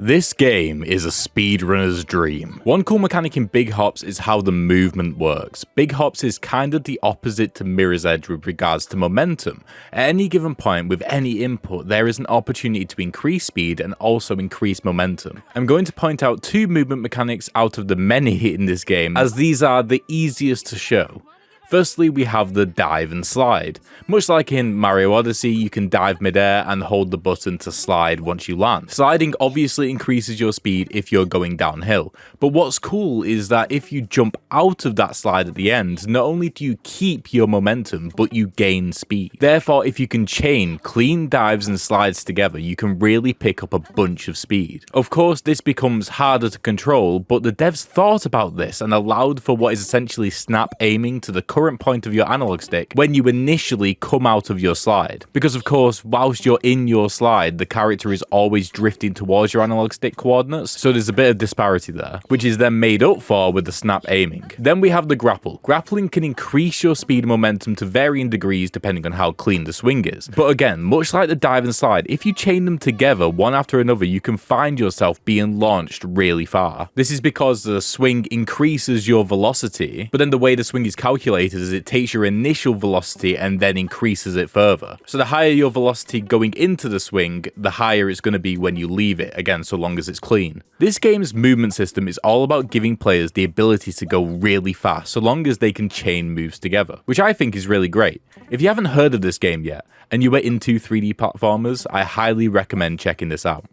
This game is a speedrunner's dream. One cool mechanic in Big Hops is how the movement works. Big Hops is kind of the opposite to Mirror's Edge with regards to momentum. At any given point with any input, there is an opportunity to increase speed and also increase momentum. I'm going to point out two movement mechanics out of the many in this game, as these are the easiest to show. Firstly, we have the dive and slide. Much like in Mario Odyssey, you can dive midair and hold the button to slide once you land. Sliding obviously increases your speed if you're going downhill, but what's cool is that if you jump out of that slide at the end, not only do you keep your momentum, but you gain speed. Therefore, if you can chain clean dives and slides together, you can really pick up a bunch of speed. Of course, this becomes harder to control, but the devs thought about this and allowed for what is essentially snap aiming to the current point of your analog stick when you initially come out of your slide. Because of course, whilst you're in your slide, the character is always drifting towards your analog stick coordinates, so there's a bit of disparity there, which is then made up for with the snap aiming. Then we have the grapple. Grappling can increase your speed and momentum to varying degrees depending on how clean the swing is. But again, much like the dive and slide, if you chain them together one after another, you can find yourself being launched really far. This is because the swing increases your velocity, but then the way the swing is calculated is it takes your initial velocity and then increases it further. So the higher your velocity going into the swing, the higher it's going to be when you leave it, again, so long as it's clean. This game's movement system is all about giving players the ability to go really fast, so long as they can chain moves together, which I think is really great. If you haven't heard of this game yet, and you were into 3D platformers, I highly recommend checking this out.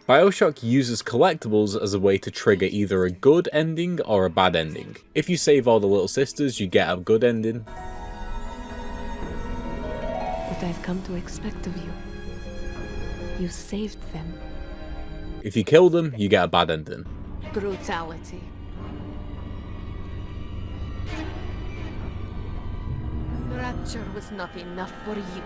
Bioshock uses collectibles as a way to trigger either a good ending or a bad ending. If you save all the little sisters, you get a good ending. What I've come to expect of you. You saved them. If you kill them, you get a bad ending. Brutality. Rapture was not enough for you.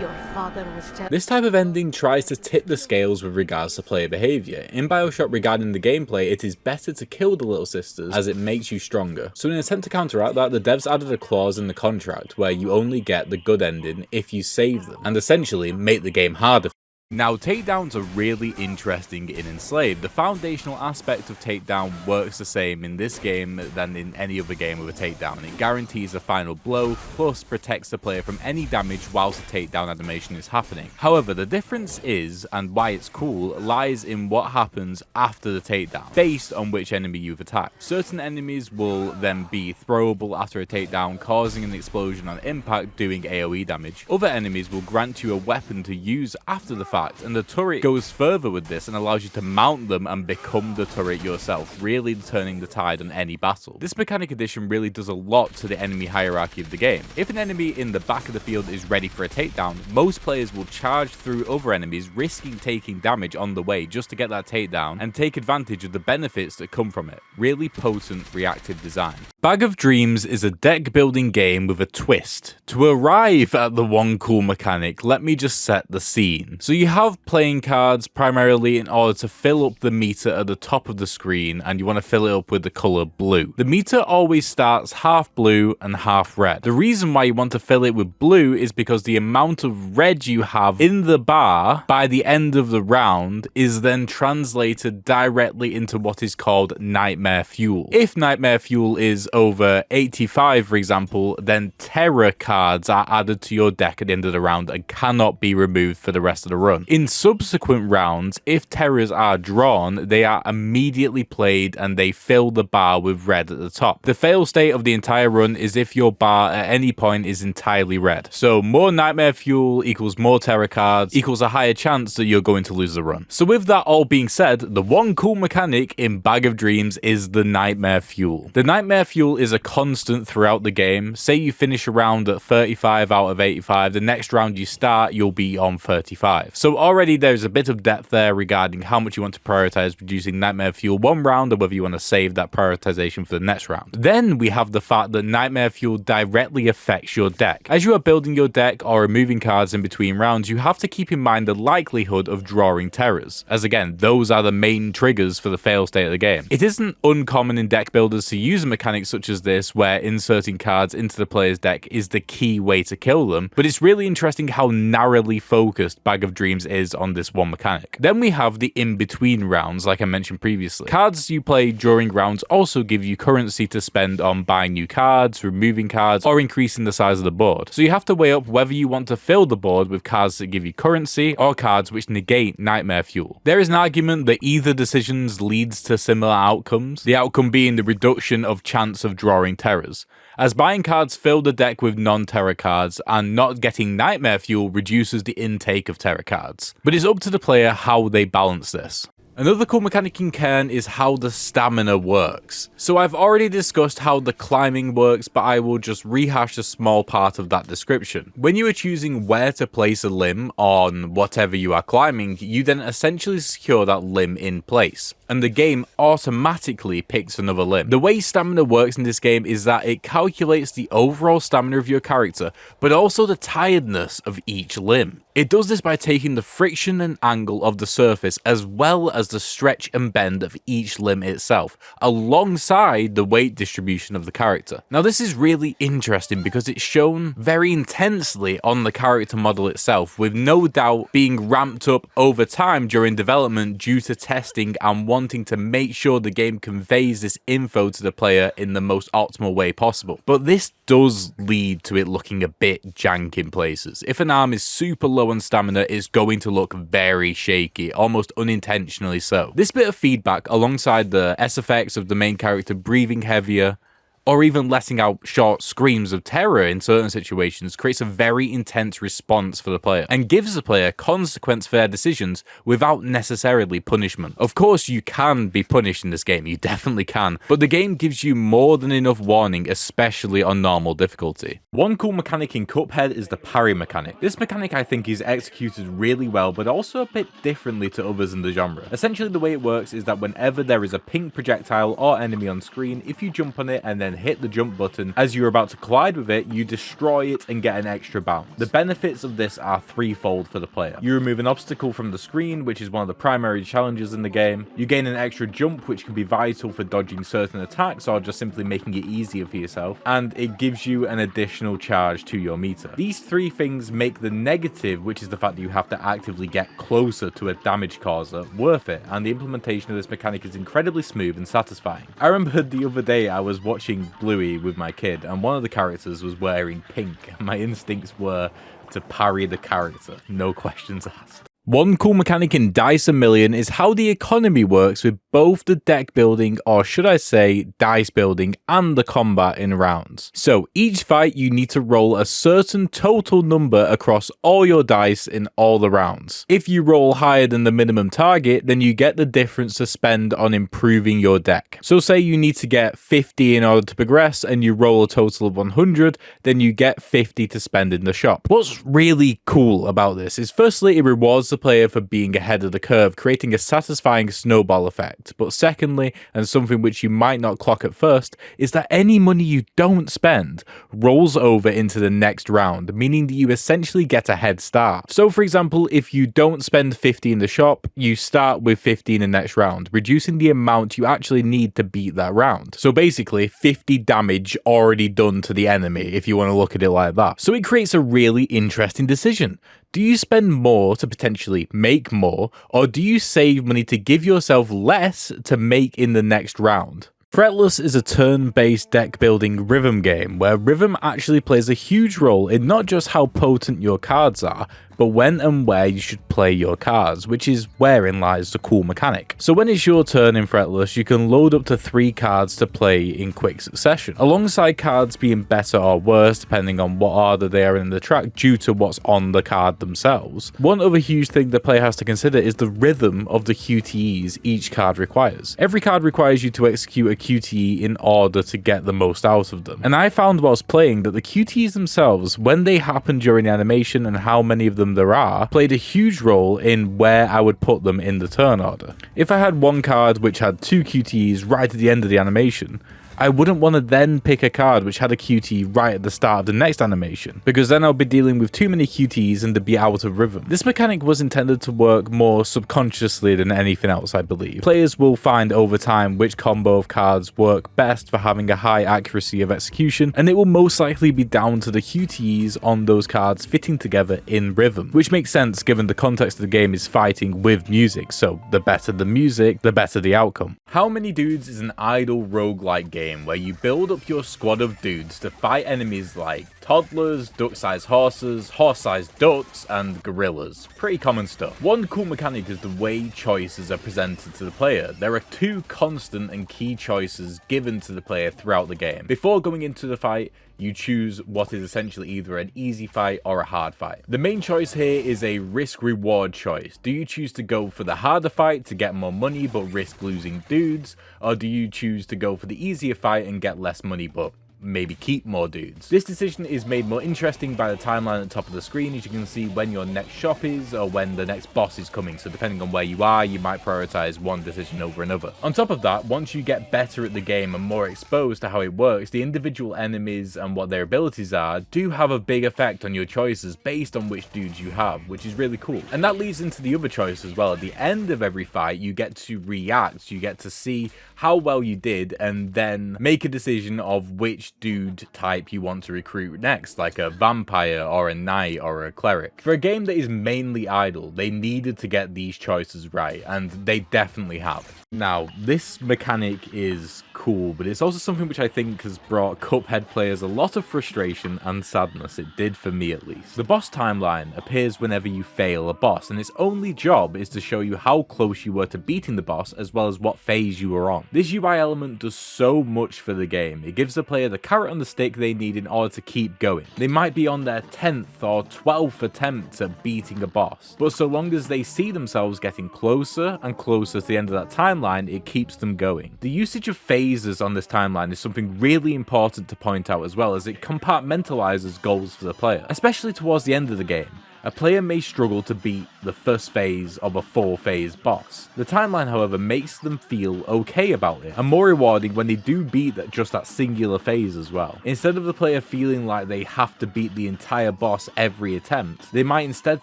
Your father was terrible. This type of ending tries to tip the scales with regards to player behaviour. In Bioshock, regarding the gameplay, it is better to kill the little sisters as it makes you stronger. So in an attempt to counteract that, the devs added a clause in the contract where you only get the good ending if you save them, and essentially make the game harder. Now, takedowns are really interesting in Enslaved. The foundational aspect of takedown works the same in this game than in any other game with a takedown. It guarantees a final blow, plus protects the player from any damage whilst the takedown animation is happening. However, the difference is, and why it's cool, lies in what happens after the takedown, based on which enemy you've attacked. Certain enemies will then be throwable after a takedown, causing an explosion on impact, doing AoE damage. Other enemies will grant you a weapon to use after the fact, and the turret goes further with this and allows you to mount them and become the turret yourself, really turning the tide on any battle. This mechanic addition really does a lot to the enemy hierarchy of the game. If an enemy in the back of the field is ready for a takedown, most players will charge through other enemies, risking taking damage on the way just to get that takedown and take advantage of the benefits that come from it. Really potent reactive design. Bag of Dreams is a deck building game with a twist. To arrive at the one cool mechanic, let me just set the scene. So you have playing cards primarily in order to fill up the meter at the top of the screen, and you want to fill it up with the color blue. The meter always starts half blue and half red. The reason why you want to fill it with blue is because the amount of red you have in the bar by the end of the round is then translated directly into what is called nightmare fuel. If nightmare fuel is over 85, for example, then terror cards are added to your deck at the end of the round and cannot be removed for the rest of the run. In subsequent rounds, if terrors are drawn, they are immediately played and they fill the bar with red at the top. The fail state of the entire run is if your bar at any point is entirely red. So more nightmare fuel equals more terror cards equals a higher chance that you're going to lose the run. So with that all being said, the one cool mechanic in Bag of Dreams is the nightmare fuel. The nightmare fuel is a constant throughout the game. Say you finish a round at 35 out of 85, the next round you start, you'll be on 35. So So already there's a bit of depth there regarding how much you want to prioritize producing Nightmare Fuel one round or whether you want to save that prioritization for the next round. Then we have the fact that Nightmare Fuel directly affects your deck. As you are building your deck or removing cards in between rounds, you have to keep in mind the likelihood of drawing terrors, as again, those are the main triggers for the fail state of the game. It isn't uncommon in deck builders to use a mechanic such as this, where inserting cards into the player's deck is the key way to kill them, but it's really interesting how narrowly focused Bag of Dreams is on this one mechanic. Then we have the in-between rounds, like I mentioned previously. Cards you play during rounds also give you currency to spend on buying new cards, removing cards, or increasing the size of the board. So you have to weigh up whether you want to fill the board with cards that give you currency or cards which negate Nightmare Fuel. There is an argument that either decisions leads to similar outcomes, the outcome being the reduction of chance of drawing terrors, as buying cards fill the deck with non-terror cards and not getting Nightmare Fuel reduces the intake of terror cards. But it's up to the player how they balance this. Another cool mechanic in Cairn is how the stamina works. So I've already discussed how the climbing works, but I will just rehash a small part of that description. When you are choosing where to place a limb on whatever you are climbing, you then essentially secure that limb in place, and the game automatically picks another limb. The way stamina works in this game is that it calculates the overall stamina of your character, but also the tiredness of each limb. It does this by taking the friction and angle of the surface as well as the stretch and bend of each limb itself, alongside the weight distribution of the character. Now this is really interesting because it's shown very intensely on the character model itself, with no doubt being ramped up over time during development due to testing and wanting to make sure the game conveys this info to the player in the most optimal way possible. But this does lead to it looking a bit jank in places. If an arm is super low on stamina, it's going to look very shaky, almost unintentionally so. This bit of feedback, alongside the S effects of the main character breathing heavier, or even letting out short screams of terror in certain situations, creates a very intense response for the player, and gives the player consequence for their decisions without necessarily punishment. Of course, you can be punished in this game, you definitely can, but the game gives you more than enough warning, especially on normal difficulty. One cool mechanic in Cuphead is the parry mechanic. This mechanic I think is executed really well, but also a bit differently to others in the genre. Essentially the way it works is that whenever there is a pink projectile or enemy on screen, if you jump on it and then hit the jump button as you're about to collide with it, you destroy it and get an extra bounce. The benefits of this are threefold for the player. You remove an obstacle from the screen, which is one of the primary challenges in the game. You gain an extra jump, which can be vital for dodging certain attacks or just simply making it easier for yourself, and it gives you an additional charge to your meter. These three things make the negative, which is the fact that you have to actively get closer to a damage causer, worth it, and the implementation of this mechanic is incredibly smooth and satisfying. I remember the other day I was watching Bluey with my kid, and one of the characters was wearing pink. My instincts were to parry the character, no questions asked. One cool mechanic in Dice A Million is how the economy works with both the deck building, or should I say dice building, and the combat in rounds. So each fight you need to roll a certain total number across all your dice in all the rounds. If you roll higher than the minimum target, then you get the difference to spend on improving your deck. So say you need to get 50 in order to progress and you roll a total of 100, then you get 50 to spend in the shop. What's really cool about this is firstly it rewards the player for being ahead of the curve, creating a satisfying snowball effect. But secondly, and something which you might not clock at first, is that any money you don't spend rolls over into the next round, meaning that you essentially get a head start. So for example, if you don't spend 50 in the shop, you start with 50 in the next round, reducing the amount you actually need to beat that round. So basically 50 damage already done to the enemy, if you want to look at it like that. So it creates a really interesting decision. Do you spend more to potentially make more, or do you save money to give yourself less to make in the next round? Fretless is a turn-based deck-building rhythm game where rhythm actually plays a huge role in not just how potent your cards are, but when and where you should play your cards, which is wherein lies the cool mechanic. So when it's your turn in Fretless, you can load up to 3 cards to play in quick succession, alongside cards being better or worse depending on what order they are in the track due to what's on the card themselves. One other huge thing the player has to consider is the rhythm of the QTEs each card requires. Every card requires you to execute a QTE in order to get the most out of them. And I found whilst playing that the QTEs themselves, when they happen during the animation and how many of them them there are played a huge role in where I would put them in the turn order. If I had one card which had 2 QTEs right at the end of the animation, I wouldn't want to then pick a card which had a QT right at the start of the next animation, because then I'll be dealing with too many QTs and they'd be out of rhythm. This mechanic was intended to work more subconsciously than anything else, I believe. Players will find over time which combo of cards work best for having a high accuracy of execution, and it will most likely be down to the QTs on those cards fitting together in rhythm, which makes sense given the context of the game is fighting with music, so the better the music, the better the outcome. How Many Dudes is an idle roguelike game where you build up your squad of dudes to fight enemies like toddlers, duck-sized horses, horse-sized ducks, and gorillas. Pretty common stuff. One cool mechanic is the way choices are presented to the player. There are 2 constant and key choices given to the player throughout the game. Before going into the fight, you choose what is essentially either an easy fight or a hard fight. The main choice here is a risk-reward choice. Do you choose to go for the harder fight to get more money but risk losing dudes, or do you choose to go for the easier fight and get less money but maybe keep more dudes? This decision is made more interesting by the timeline at the top of the screen, as you can see when your next shop is or when the next boss is coming, so depending on where you are, you might prioritize one decision over another. On top of that, once you get better at the game and more exposed to how it works, the individual enemies and what their abilities are do have a big effect on your choices based on which dudes you have, which is really cool. And that leads into the other choice as well. At the end of every fight, you get to react, you get to see how well you did and then make a decision of which dude type you want to recruit next, like a vampire or a knight or a cleric. For a game that is mainly idle, they needed to get these choices right, and they definitely have. Now, this mechanic is cool, but it's also something which I think has brought Cuphead players a lot of frustration and sadness. It did for me at least. The boss timeline appears whenever you fail a boss, and its only job is to show you how close you were to beating the boss as well as what phase you were on. This UI element does so much for the game. It gives the player the carrot on the stick they need in order to keep going. They might be on their 10th or 12th attempt at beating a boss, but so long as they see themselves getting closer and closer to the end of that timeline, it keeps them going. The usage of phases on this timeline is something really important to point out as well, as it compartmentalizes goals for the player, especially towards the end of the game. A player may struggle to beat the first phase of a 4-phase boss. The timeline, however, makes them feel okay about it, and more rewarding when they do beat just that singular phase as well. Instead of the player feeling like they have to beat the entire boss every attempt, they might instead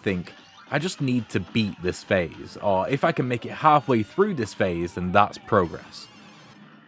think, I just need to beat this phase, or if I can make it halfway through this phase, then that's progress.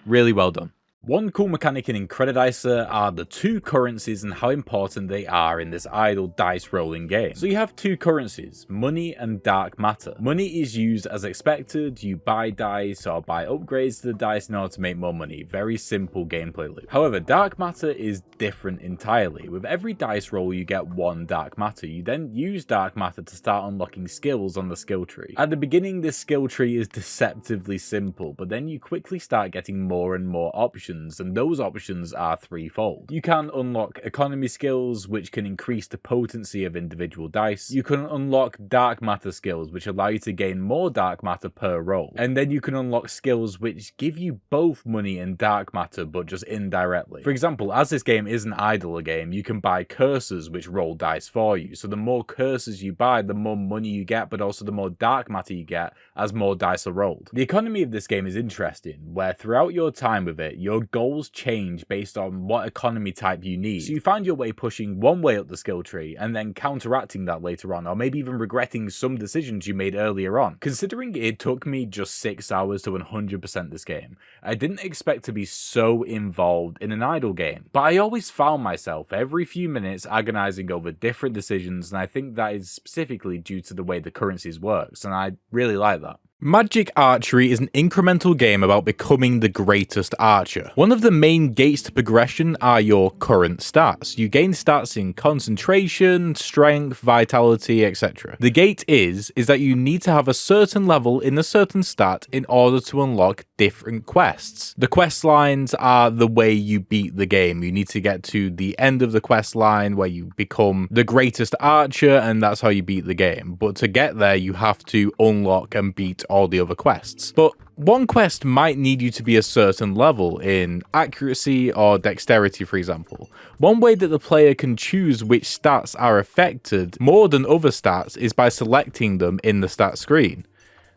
Really well done. One cool mechanic in Incredicer are the 2 currencies and how important they are in this idle dice rolling game. So you have 2 currencies, money and dark matter. Money is used as expected. You buy dice or buy upgrades to the dice in order to make more money. Very simple gameplay loop. However, dark matter is different entirely. With every dice roll you get 1 dark matter. You then use dark matter to start unlocking skills on the skill tree. At the beginning, this skill tree is deceptively simple, but then you quickly start getting more and more options, and those options are threefold. You can unlock economy skills, which can increase the potency of individual dice. You can unlock dark matter skills, which allow you to gain more dark matter per roll. And then you can unlock skills which give you both money and dark matter, but just indirectly. For example, as this game is an idle game, you can buy cursors which roll dice for you. So the more cursors you buy, the more money you get, but also the more dark matter you get as more dice are rolled. The economy of this game is interesting, where throughout your time with it, your goals change based on what economy type you need. So you find your way pushing one way up the skill tree and then counteracting that later on, or maybe even regretting some decisions you made earlier on. Considering it took me just 6 hours to 100% this game, I didn't expect to be so involved in an idle game, but I always found myself every few minutes agonizing over different decisions, and I think that is specifically due to the way the currencies works, and I really like that. Magic Archery is an incremental game about becoming the greatest archer. One of the main gates to progression are your current stats. You gain stats in concentration, strength, vitality, etc. The gate is that you need to have a certain level in a certain stat in order to unlock different quests. The quest lines are the way you beat the game. You need to get to the end of the quest line where you become the greatest archer, and that's how you beat the game. But to get there, you have to unlock and beat all the other quests. But One quest might need you to be a certain level in accuracy or dexterity, for example. One way that the player can choose which stats are affected more than other stats is by selecting them in the stat screen.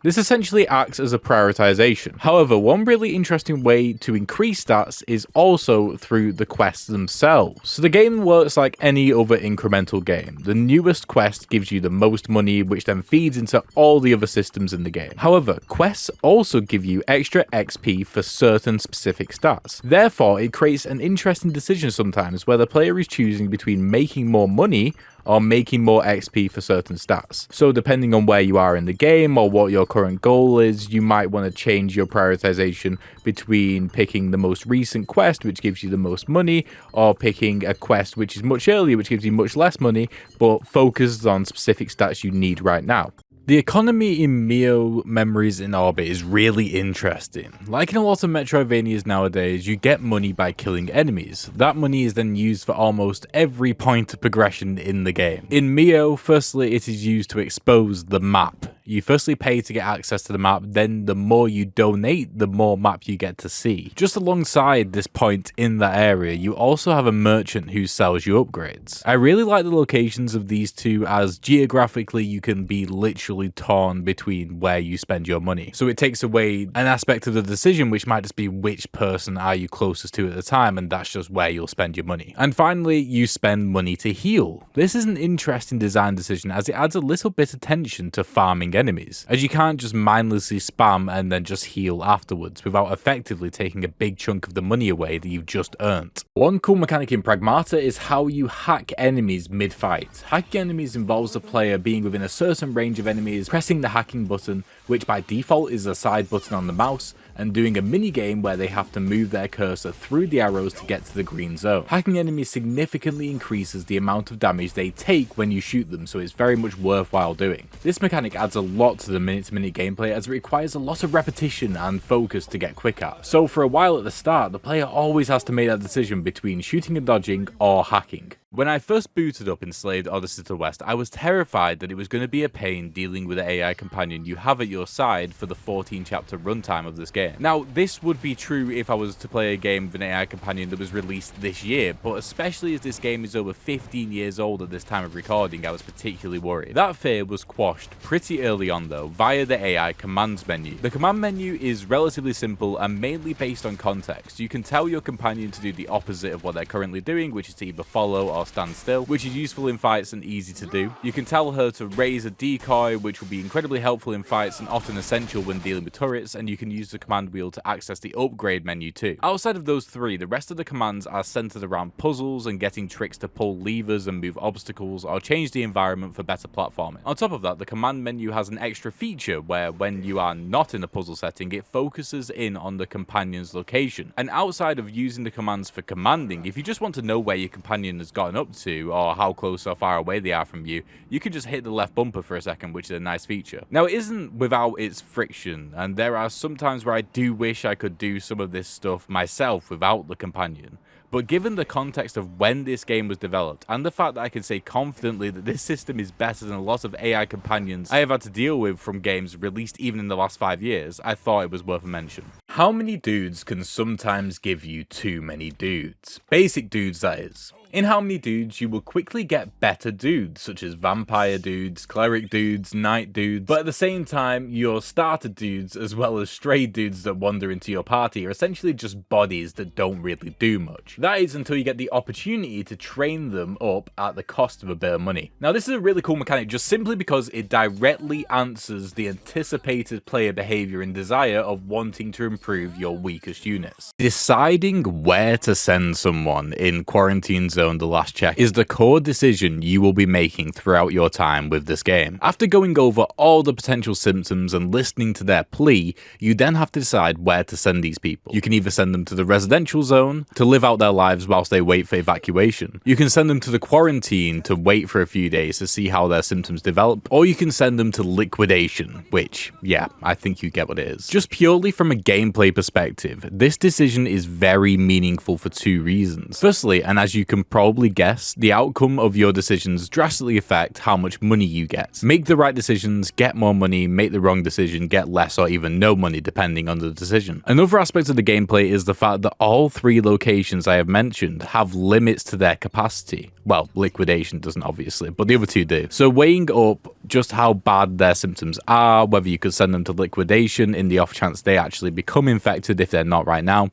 This essentially acts as a prioritization. However, one really interesting way to increase stats is also through the quests themselves. So the game works like any other incremental game. The newest quest gives you the most money, which then feeds into all the other systems in the game. However, quests also give you extra XP for certain specific stats. Therefore, it creates an interesting decision sometimes where the player is choosing between making more money or making more XP for certain stats. So depending on where you are in the game or what your current goal is, you might want to change your prioritization between picking the most recent quest, which gives you the most money, or picking a quest which is much earlier, which gives you much less money, but focuses on specific stats you need right now. The economy in Mio Memories in Orbit is really interesting. Like in a lot of Metroidvanias nowadays, you get money by killing enemies. That money is then used for almost every point of progression in the game. In Mio, firstly, it is used to expose the map. You firstly pay to get access to the map, then the more you donate, the more map you get to see. Just alongside this point in that area, you also have a merchant who sells you upgrades. I really like the locations of these two, as geographically you can be literally torn between where you spend your money. So it takes away an aspect of the decision, which might just be which person are you closest to at the time, and that's just where you'll spend your money. And finally, you spend money to heal. This is an interesting design decision, as it adds a little bit of tension to farming enemies, as you can't just mindlessly spam and then just heal afterwards without effectively taking a big chunk of the money away that you've just earned. One cool mechanic in Pragmata is how you hack enemies mid-fight. Hacking enemies involves the player being within a certain range of enemies, pressing the hacking button, which by default is a side button on the mouse, and doing a mini game where they have to move their cursor through the arrows to get to the green zone. Hacking enemies significantly increases the amount of damage they take when you shoot them, so it's very much worthwhile doing. This mechanic adds a lot to the minute-to-minute gameplay, as it requires a lot of repetition and focus to get quick at. So for a while at the start, the player always has to make that decision between shooting and dodging or hacking. When I first booted up Enslaved Odyssey to the West, I was terrified that it was going to be a pain dealing with the AI companion you have at your side for the 14-chapter runtime of this game. Now, this would be true if I was to play a game with an AI companion that was released this year, but especially as this game is over 15 years old at this time of recording, I was particularly worried. That fear was quashed pretty early on though, via the AI commands menu. The command menu is relatively simple and mainly based on context. You can tell your companion to do the opposite of what they're currently doing, which is to either follow or stand still, which is useful in fights and easy to do. You can tell her to raise a decoy, which will be incredibly helpful in fights and often essential when dealing with turrets, and you can use the command wheel to access the upgrade menu too. Outside of those three, the rest of the commands are centered around puzzles and getting tricks to pull levers and move obstacles or change the environment for better platforming. On top of that, the command menu has an extra feature where when you are not in a puzzle setting, it focuses in on the companion's location. And outside of using the commands for commanding, if you just want to know where your companion has gotten up to or how close or far away they are from you, you can just hit the left bumper for a second, which is a nice feature. Now, it isn't without its friction, and there are some times where I do wish I could do some of this stuff myself without the companion. But given the context of when this game was developed, and the fact that I can say confidently that this system is better than a lot of AI companions I have had to deal with from games released even in the last 5 years, I thought it was worth a mention. How many dudes can sometimes give you too many dudes? Basic dudes, that is. In How Many Dudes, you will quickly get better dudes, such as vampire dudes, cleric dudes, knight dudes, but at the same time, your starter dudes, as well as stray dudes that wander into your party, are essentially just bodies that don't really do much. That is until you get the opportunity to train them up at the cost of a bit of money. Now, this is a really cool mechanic just simply because it directly answers the anticipated player behavior and desire of wanting to improve your weakest units. Deciding where to send someone in Quarantine Zone The Last Check is the core decision you will be making throughout your time with this game. After going over all the potential symptoms and listening to their plea, you then have to decide where to send these people. You can either send them to the residential zone to live out their lives whilst they wait for evacuation. You can send them to the quarantine to wait for a few days to see how their symptoms develop, or you can send them to liquidation, which, yeah, I think you get what it is. Just purely from a gameplay gameplay perspective, this decision is very meaningful for two reasons. Firstly, and as you can probably guess, the outcome of your decisions drastically affect how much money you get. Make the right decisions, get more money, make the wrong decision, get less or even no money depending on the decision. Another aspect of the gameplay is the fact that all three locations I have mentioned have limits to their capacity. Well, liquidation doesn't obviously, but the other two do. So weighing up just how bad their symptoms are, whether you could send them to liquidation in the off chance they actually become infected if they're not right now,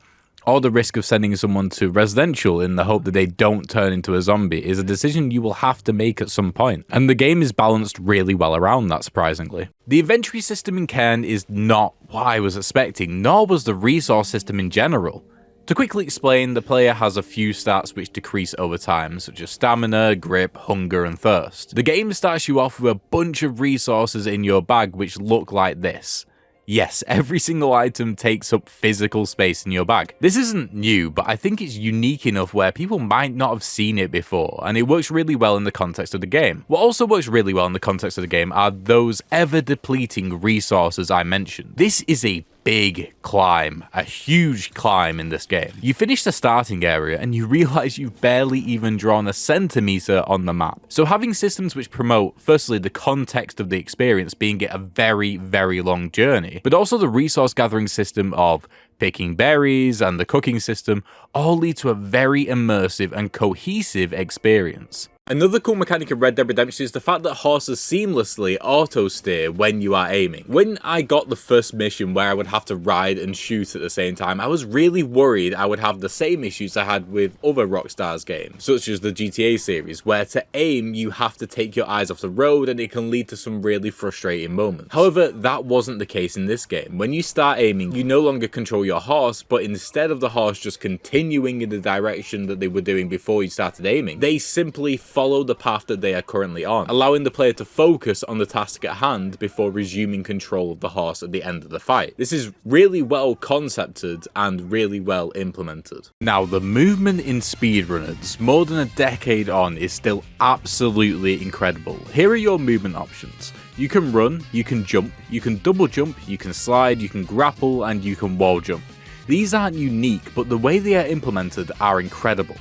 or the risk of sending someone to residential in the hope that they don't turn into a zombie is a decision you will have to make at some point. And the game is balanced really well around that, surprisingly. The inventory system in Cairn is not what I was expecting, nor was the resource system in general. To quickly explain, the player has a few stats which decrease over time, such as stamina, grip, hunger, and thirst. The game starts you off with a bunch of resources in your bag which look like this. Yes, every single item takes up physical space in your bag. This isn't new, but I think it's unique enough where people might not have seen it before, and it works really well in the context of the game. What also works really well in the context of the game are those ever-depleting resources I mentioned. This is a big climb, a huge climb in this game. You finish the starting area and you realize you've barely even drawn a centimeter on the map. So having systems which promote, firstly, the context of the experience being it a very, very long journey, but also the resource gathering system of picking berries and the cooking system all lead to a very immersive and cohesive experience. Another cool mechanic of Red Dead Redemption is the fact that horses seamlessly auto-steer when you are aiming. When I got the first mission where I would have to ride and shoot at the same time, I was really worried I would have the same issues I had with other Rockstar's games, such as the GTA series, where to aim you have to take your eyes off the road and it can lead to some really frustrating moments. However, that wasn't the case in this game. When you start aiming, you no longer control your horse, but instead of the horse just continuing in the direction that they were doing before you started aiming, they simply follow the path that they are currently on, allowing the player to focus on the task at hand before resuming control of the horse at the end of the fight. This is really well concepted and really well implemented. Now, the movement in Speedrunners, more than a decade on, is still absolutely incredible. Here are your movement options. You can run, you can jump, you can double jump, you can slide, you can grapple, and you can wall jump. These aren't unique, but the way they are implemented are incredible.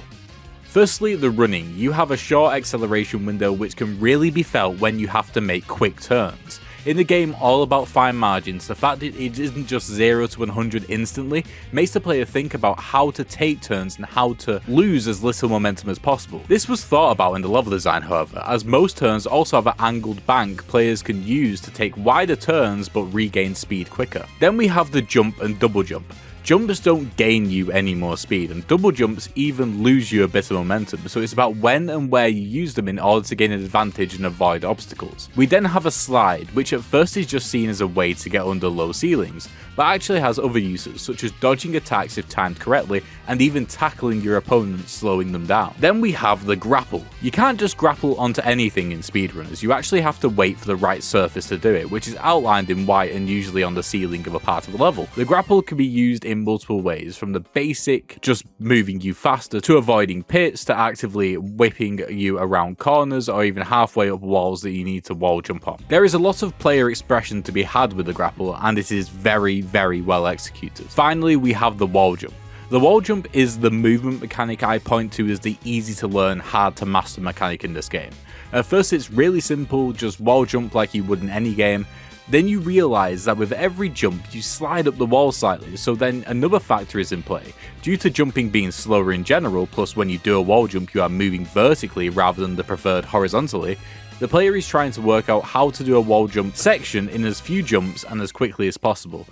Firstly, the running. You have a short acceleration window which can really be felt when you have to make quick turns. In the game all about fine margins, the fact that it isn't just 0 to 100 instantly makes the player think about how to take turns and how to lose as little momentum as possible. This was thought about in the level design, however, as most turns also have an angled bank players can use to take wider turns but regain speed quicker. Then we have the jump and double jump. Jumps don't gain you any more speed, and double jumps even lose you a bit of momentum, so it's about when and where you use them in order to gain an advantage and avoid obstacles. We then have a slide, which at first is just seen as a way to get under low ceilings, but actually has other uses, such as dodging attacks if timed correctly, and even tackling your opponent, slowing them down. Then we have the grapple. You can't just grapple onto anything in Speedrunners, you actually have to wait for the right surface to do it, which is outlined in white and usually on the ceiling of a part of the level. The grapple can be used in multiple ways, from the basic, just moving you faster, to avoiding pits, to actively whipping you around corners, or even halfway up walls that you need to wall jump on. There is a lot of player expression to be had with the grapple, and it is very, very well executed. Finally, we have the wall jump. The wall jump is the movement mechanic I point to as the easy to learn, hard to master mechanic in this game. At first it's really simple, just wall jump like you would in any game. Then you realise that with every jump you slide up the wall slightly, so then another factor is in play. Due to jumping being slower in general, plus when you do a wall jump you are moving vertically rather than the preferred horizontally, the player is trying to work out how to do a wall jump section in as few jumps and as quickly as possible.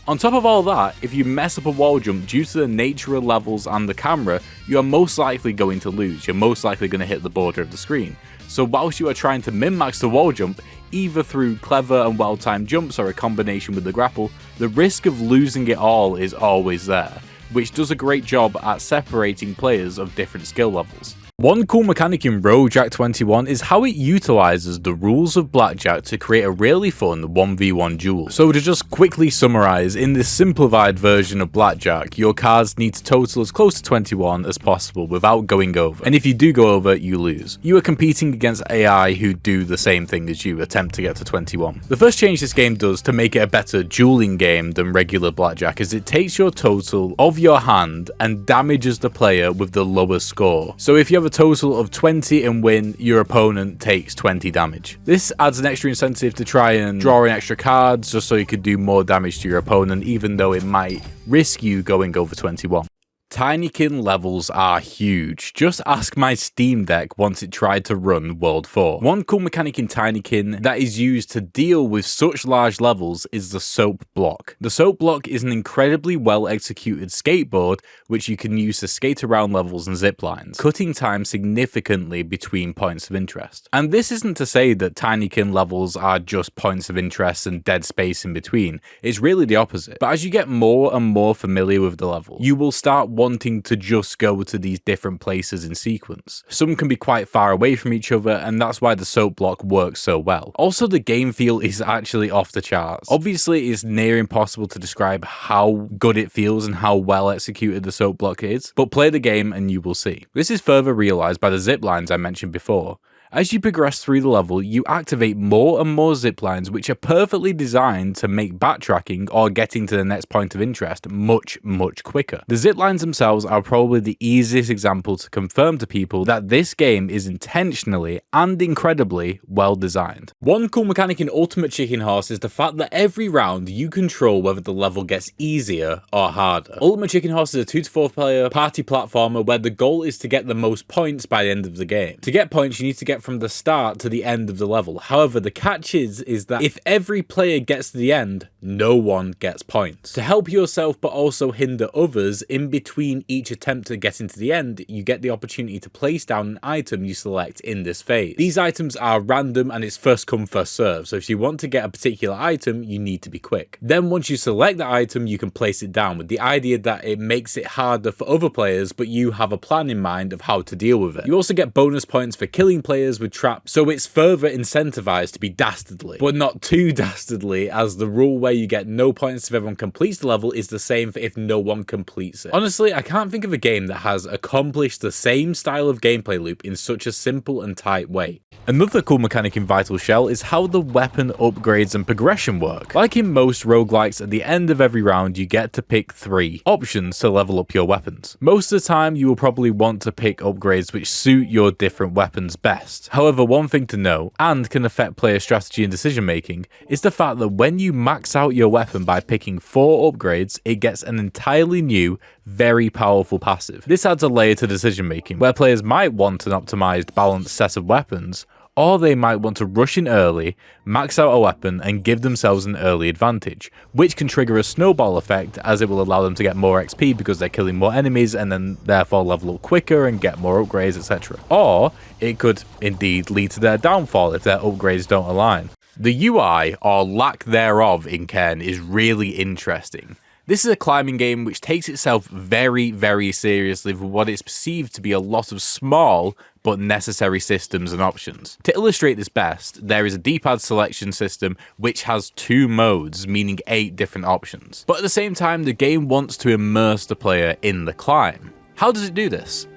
On top of all that, if you mess up a wall jump due to the nature of levels and the camera, you are most likely going to lose. You're most likely going to hit the border of the screen. So whilst you are trying to min-max the wall jump, either through clever and well-timed jumps or a combination with the grapple, the risk of losing it all is always there. which does a great job at separating players of different skill levels. One cool mechanic in Roguejack 21 is how it utilizes the rules of blackjack to create a really fun 1v1 duel. So to just quickly summarize, in this simplified version of blackjack, your cards need to total as close to 21 as possible without going over, and if you do go over, you lose. You are competing against AI who do the same thing as you, attempt to get to 21. The first change this game does to make it a better dueling game than regular blackjack is it takes your total of your hand and damages the player with the lowest score. So if you have a total of 20 and win, your opponent takes 20 damage. This adds an extra incentive to try and draw in extra cards just so you could do more damage to your opponent, even though it might risk you going over 21. Tinykin levels are huge. Just ask my Steam Deck once it tried to run World 4. One cool mechanic in Tinykin that is used to deal with such large levels is the soap block. The soap block is an incredibly well executed skateboard which you can use to skate around levels and zip lines, cutting time significantly between points of interest. And this isn't to say that Tinykin levels are just points of interest and dead space in between. It's really the opposite. But as you get more and more familiar with the level, you will start wanting to just go to these different places in sequence. Some can be quite far away from each other, and that's why the soap block works so well. Also, the game feel is actually off the charts. Obviously, it's near impossible to describe how good it feels and how well executed the soap block is, but play the game and you will see. This is further realized by the zip lines I mentioned before. As you progress through the level, you activate more and more zip lines which are perfectly designed to make backtracking or getting to the next point of interest much quicker. The zip lines themselves are probably the easiest example to confirm to people that this game is intentionally and incredibly well designed. One cool mechanic in Ultimate Chicken Horse is the fact that every round you control whether the level gets easier or harder. Ultimate Chicken Horse is a 2 to 4 player party platformer where the goal is to get the most points by the end of the game. To get points, you need to get from the start to the end of the level. However, the catch is that if every player gets to the end, no one gets points. To help yourself but also hinder others, in between each attempt at getting to the end, you get the opportunity to place down an item you select in this phase. These items are random and it's first come first serve, so if you want to get a particular item, you need to be quick. Then once you select the item, you can place it down with the idea that it makes it harder for other players, but you have a plan in mind of how to deal with it. You also get bonus points for killing players with traps, so it's further incentivized to be dastardly, but not too dastardly, as the rule where you get no points if everyone completes the level is the same for if no one completes it. Honestly, I can't think of a game that has accomplished the same style of gameplay loop in such a simple and tight way. Another cool mechanic in Vital Shell is how the weapon upgrades and progression work. Like in most roguelikes, at the end of every round you get to pick 3 options to level up your weapons. Most of the time you will probably want to pick upgrades which suit your different weapons best. However, one thing to know, and can affect player strategy and decision making, is the fact that when you max out your weapon by picking 4 upgrades, it gets an entirely new, very powerful passive. This adds a layer to decision making, where players might want an optimized, balanced set of weapons, or they might want to rush in early, max out a weapon, and give themselves an early advantage, which can trigger a snowball effect as it will allow them to get more XP because they're killing more enemies and then therefore level up quicker and get more upgrades, etc. Or it could indeed lead to their downfall if their upgrades don't align. The UI, or lack thereof, in Cairn is really interesting. This is a climbing game which takes itself very seriously for what is perceived to be a lot of small but necessary systems and options. To illustrate this best, there is a D-pad selection system which has 2 modes, meaning 8 different options. But at the same time, the game wants to immerse the player in the climb. How does it do this?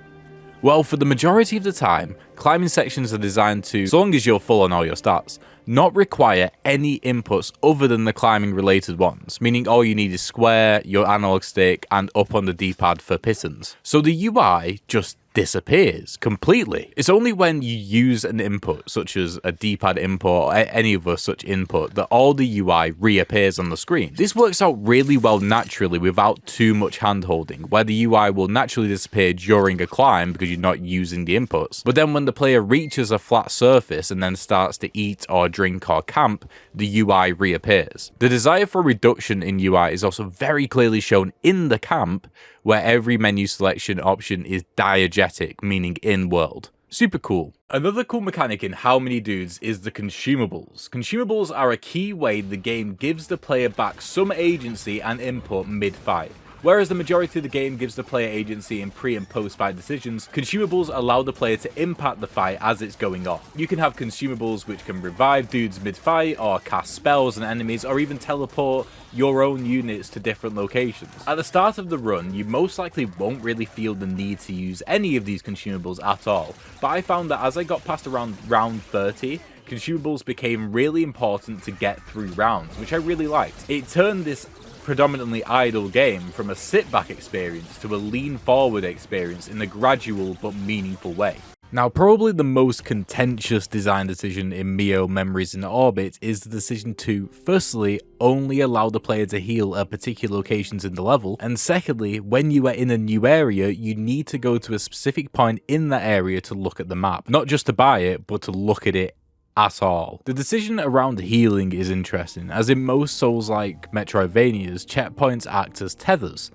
Well, for the majority of the time, climbing sections are designed to, so long as you're full on all your stats, not require any inputs other than the climbing related ones, meaning all you need is square, your analog stick, and up on the D-pad for pitons. So the UI just disappears completely. It's only when you use an input, such as a D-pad input or any other such input, that all the UI reappears on the screen. This works out really well naturally without too much hand-holding, where the UI will naturally disappear during a climb because you're not using the inputs. But then when the player reaches a flat surface and then starts to eat or drink or camp, the UI reappears. The desire for reduction in UI is also very clearly shown in the camp, where every menu selection option is diegetic, meaning in-world. Super cool. Another cool mechanic in How Many Dudes is the consumables. Consumables are a key way the game gives the player back some agency and input mid-fight. Whereas the majority of the game gives the player agency in pre and post fight decisions, consumables allow the player to impact the fight as it's going on. You can have consumables which can revive dudes mid-fight, or cast spells on enemies, or even teleport your own units to different locations. At the start of the run, you most likely won't really feel the need to use any of these consumables at all, but I found that as I got past around round 30, consumables became really important to get through rounds, which I really liked. It turned this predominantly idle game from a sit-back experience to a lean-forward experience in a gradual but meaningful way. Now, probably the most contentious design decision in Mio Memories in Orbit is the decision to, firstly, only allow the player to heal at particular locations in the level, and secondly, when you are in a new area, you need to go to a specific point in that area to look at the map. Not just to buy it, but to look at it at all. The decision around healing is interesting, as in most Souls-like Metroidvanias, checkpoints act as tethers.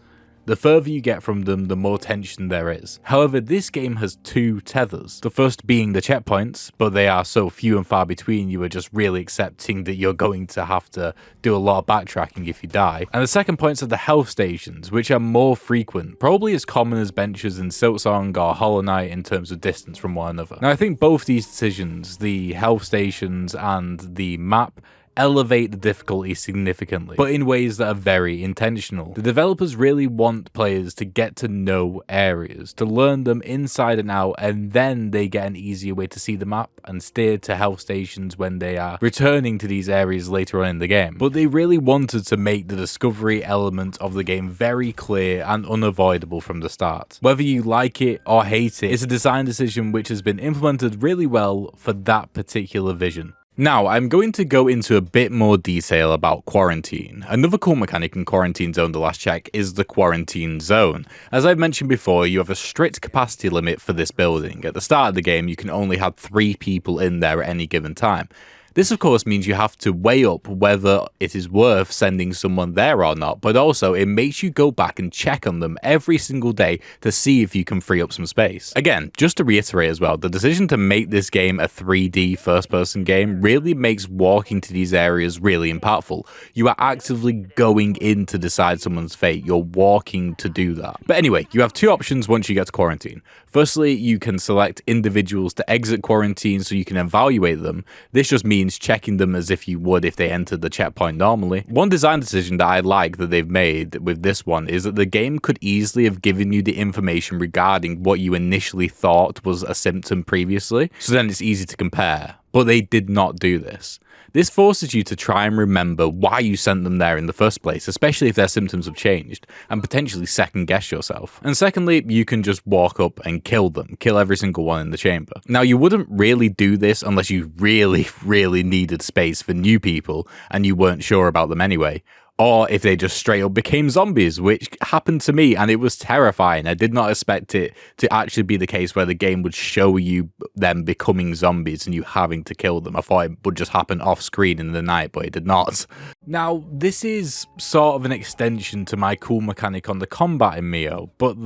The further you get from them, the more tension there is. However, this game has two tethers. The first being the checkpoints, but they are so few and far between you are just really accepting that you're going to have to do a lot of backtracking if you die. And the second points are the health stations, which are more frequent, probably as common as benches in Silksong or Hollow Knight in terms of distance from one another. Now I think both these decisions, the health stations and the map, elevate the difficulty significantly, but in ways that are very intentional. The developers really want players to get to know areas, to learn them inside and out, and then they get an easier way to see the map and steer to health stations when they are returning to these areas later on in the game. But they really wanted to make the discovery element of the game very clear and unavoidable from the start. Whether you like it or hate it, it's a design decision which has been implemented really well for that particular vision. Now, I'm going to go into a bit more detail about Quarantine. Another cool mechanic in Quarantine Zone The Last Check is the Quarantine Zone. As I've mentioned before, you have a strict capacity limit for this building. At the start of the game, you can only have 3 people in there at any given time. This of course means you have to weigh up whether it is worth sending someone there or not, but also it makes you go back and check on them every single day to see if you can free up some space. Again, just to reiterate as well, the decision to make this game a 3D first-person game really makes walking to these areas really impactful. You are actively going in to decide someone's fate, you're walking to do that. But anyway, you have 2 options once you get to Quarantine. Firstly, you can select individuals to exit Quarantine so you can evaluate them. This just means checking them as if you would if they entered the checkpoint normally. One design decision that I like that they've made with this one is that the game could easily have given you the information regarding what you initially thought was a symptom previously, so then it's easy to compare. But they did not do this. This forces you to try and remember why you sent them there in the first place, especially if their symptoms have changed, and potentially second guess yourself. And secondly, you can just walk up and kill them, kill every single one in the chamber. Now, you wouldn't really do this unless you really needed space for new people and you weren't sure about them anyway. Or if they just straight up became zombies, which happened to me, and it was terrifying. I did not expect it to actually be the case where the game would show you them becoming zombies and you having to kill them. I thought it would just happen off screen in the night, but it did not. Now, this is sort of an extension to my cool mechanic on the combat in Mio, but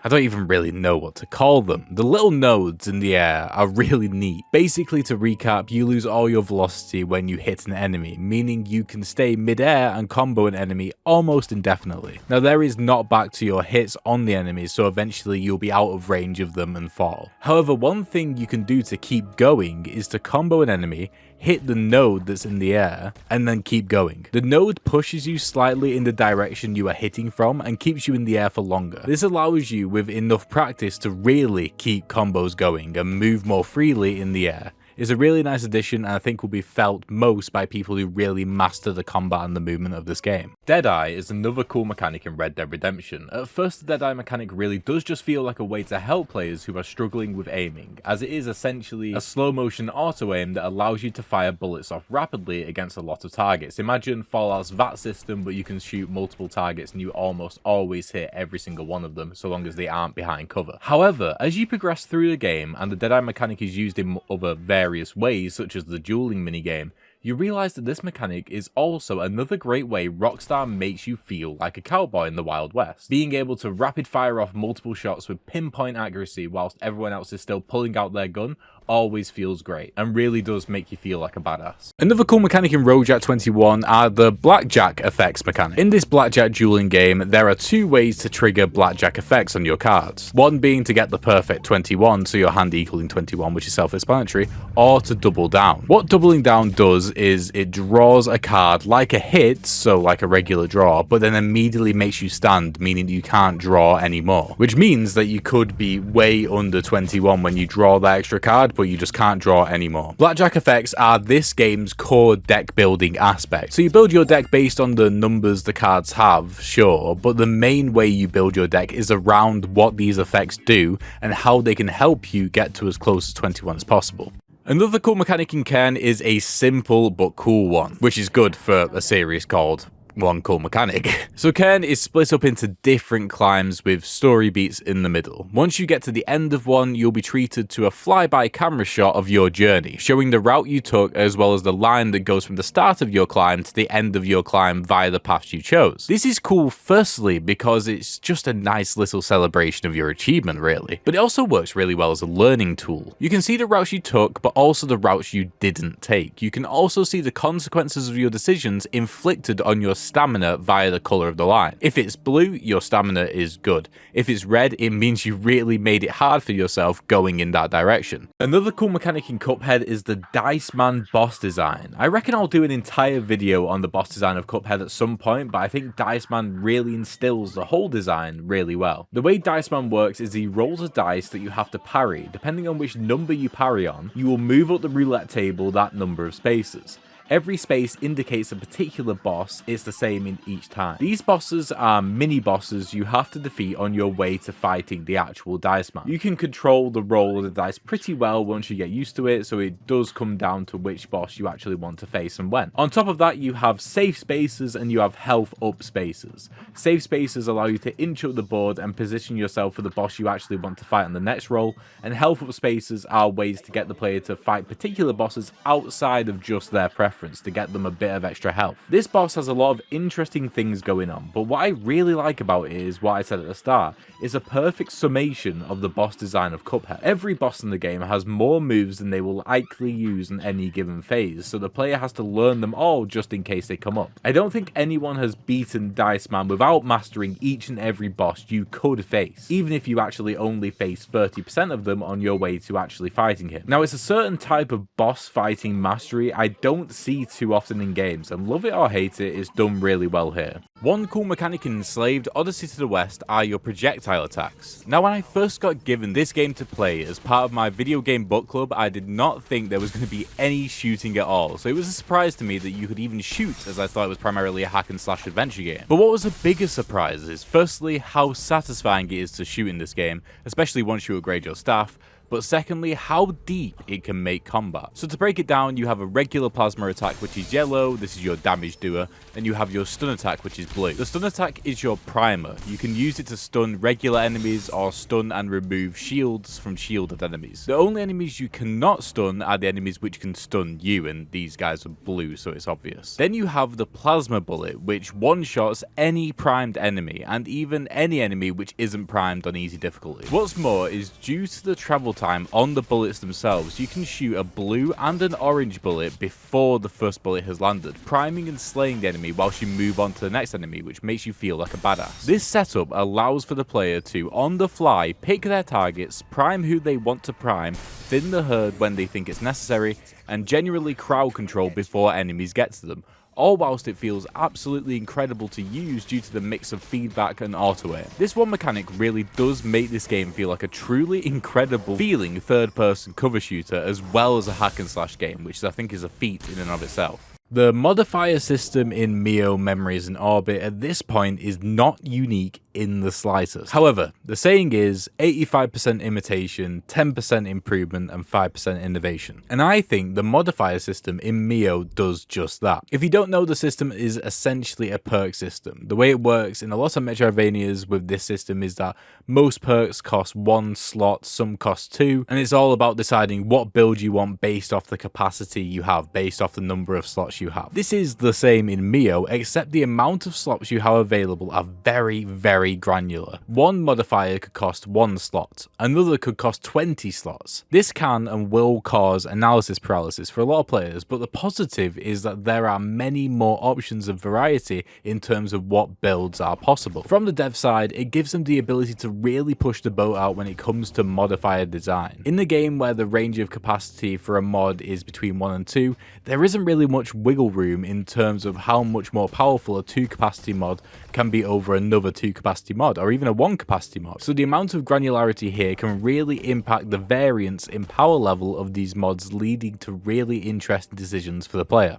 I don't even really know what to call them. The little nodes in the air are really neat. Basically, to recap, you lose all your velocity when you hit an enemy, meaning you can stay mid-air and combo an enemy almost indefinitely. Now, there is knockback to your hits on the enemies, so eventually you'll be out of range of them and fall. However, one thing you can do to keep going is to combo an enemy, hit the node that's in the air, and then keep going. The node pushes you slightly in the direction you are hitting from and keeps you in the air for longer. This allows you, with enough practice, to really keep combos going and move more freely in the air. It's a really nice addition, and I think will be felt most by people who really master the combat and the movement of this game. Deadeye is another cool mechanic in Red Dead Redemption. At first, the Deadeye mechanic really does just feel like a way to help players who are struggling with aiming, as it is essentially a slow motion auto aim that allows you to fire bullets off rapidly against a lot of targets. Imagine Fallout's VAT system, but you can shoot multiple targets and you almost always hit every single one of them, so long as they aren't behind cover. However, as you progress through the game and the Deadeye mechanic is used in other various ways, such as the dueling minigame, you realise that this mechanic is also another great way Rockstar makes you feel like a cowboy in the Wild West. Being able to rapid fire off multiple shots with pinpoint accuracy whilst everyone else is still pulling out their gun always feels great and really does make you feel like a badass. Another cool mechanic in Roguejack 21 are the blackjack effects mechanic. In this blackjack dueling game, there are two ways to trigger blackjack effects on your cards. One being to get the perfect 21, so your hand equaling 21, which is self-explanatory, or to double down. What doubling down does is it draws a card like a hit, so like a regular draw, but then immediately makes you stand, meaning you can't draw anymore. Which means that you could be way under 21 when you draw that extra card, but you just can't draw anymore. Blackjack effects are this game's core deck building aspect. So you build your deck based on the numbers the cards have, sure, but the main way you build your deck is around what these effects do and how they can help you get to as close to 21 as possible. Another cool mechanic in Cairn is a simple but cool one, which is good for a series called One Cool Mechanic. So Cairn is split up into different climbs with story beats in the middle. Once you get to the end of one, you'll be treated to a flyby camera shot of your journey, showing the route you took as well as the line that goes from the start of your climb to the end of your climb via the path you chose. This is cool firstly because it's just a nice little celebration of your achievement really, but it also works really well as a learning tool. You can see the routes you took, but also the routes you didn't take. You can also see the consequences of your decisions inflicted on your stamina via the color of the line. If it's blue, your stamina is good. If it's red, it means you really made it hard for yourself going in that direction. Another cool mechanic in Cuphead is the Dice Man boss design. I reckon I'll do an entire video on the boss design of Cuphead at some point, but I think Dice Man really instills the whole design really well. The way Dice Man works is he rolls a dice that you have to parry. Depending on which number you parry on, you will move up the roulette table that number of spaces. Every space indicates a particular boss. It's the same in each time. These bosses are mini bosses you have to defeat on your way to fighting the actual Dice Man. You can control the roll of the dice pretty well once you get used to it, so it does come down to which boss you actually want to face and when. On top of that, you have safe spaces and you have health up spaces. Safe spaces allow you to inch up the board and position yourself for the boss you actually want to fight on the next roll, and health up spaces are ways to get the player to fight particular bosses outside of just their preference, to get them a bit of extra health. This boss has a lot of interesting things going on, but what I really like about it is what I said at the start, is a perfect summation of the boss design of Cuphead. Every boss in the game has more moves than they will likely use in any given phase, so the player has to learn them all just in case they come up. I don't think anyone has beaten Dice Man without mastering each and every boss you could face, even if you actually only face 30% of them on your way to actually fighting him. Now, it's a certain type of boss fighting mastery I don't see too often in games, and love it or hate it, it's done really well here. One cool mechanic in Enslaved Odyssey to the West are your projectile attacks. Now, when I first got given this game to play as part of my video game book club, I did not think there was going to be any shooting at all, so it was a surprise to me that you could even shoot, as I thought it was primarily a hack and slash adventure game. But what was a bigger surprise is firstly how satisfying it is to shoot in this game, especially once you upgrade your staff, but secondly, how deep it can make combat. So to break it down, you have a regular plasma attack, which is yellow, this is your damage doer, and you have your stun attack, which is blue. The stun attack is your primer. You can use it to stun regular enemies or stun and remove shields from shielded enemies. The only enemies you cannot stun are the enemies which can stun you, and these guys are blue, so it's obvious. Then you have the plasma bullet, which one-shots any primed enemy, and even any enemy which isn't primed on easy difficulty. What's more is due to the travel time on the bullets themselves, you can shoot a blue and an orange bullet before the first bullet has landed, priming and slaying the enemy whilst you move on to the next enemy, which makes you feel like a badass. This setup allows for the player to, on the fly, pick their targets, prime who they want to prime, thin the herd when they think it's necessary, and generally crowd control before enemies get to them, all whilst it feels absolutely incredible to use due to the mix of feedback and auto-aim. This one mechanic really does make this game feel like a truly incredible feeling third-person cover shooter as well as a hack and slash game, which I think is a feat in and of itself. The modifier system in Mio Memories and Orbit at this point is not unique in the slightest. However, the saying is 85% imitation, 10% improvement, and 5% innovation. And I think the modifier system in Mio does just that. If you don't know, the system is essentially a perk system. The way it works in a lot of Metroidvanias with this system is that most perks cost 1 slot, some cost 2, and it's all about deciding what build you want based off the capacity you have, based off the number of slots you have. This is the same in Mio, except the amount of slots you have available are very, very granular. One modifier could cost 1 slot, another could cost 20 slots. This can and will cause analysis paralysis for a lot of players, but the positive is that there are many more options of variety in terms of what builds are possible. From the dev side, it gives them the ability to really push the boat out when it comes to modifier design. In the game where the range of capacity for a mod is between 1 and 2, there isn't really much wiggle room in terms of how much more powerful a 2 capacity mod can be over another 2 capacity mod, or even a 1 capacity mod. So the amount of granularity here can really impact the variance in power level of these mods, leading to really interesting decisions for the player.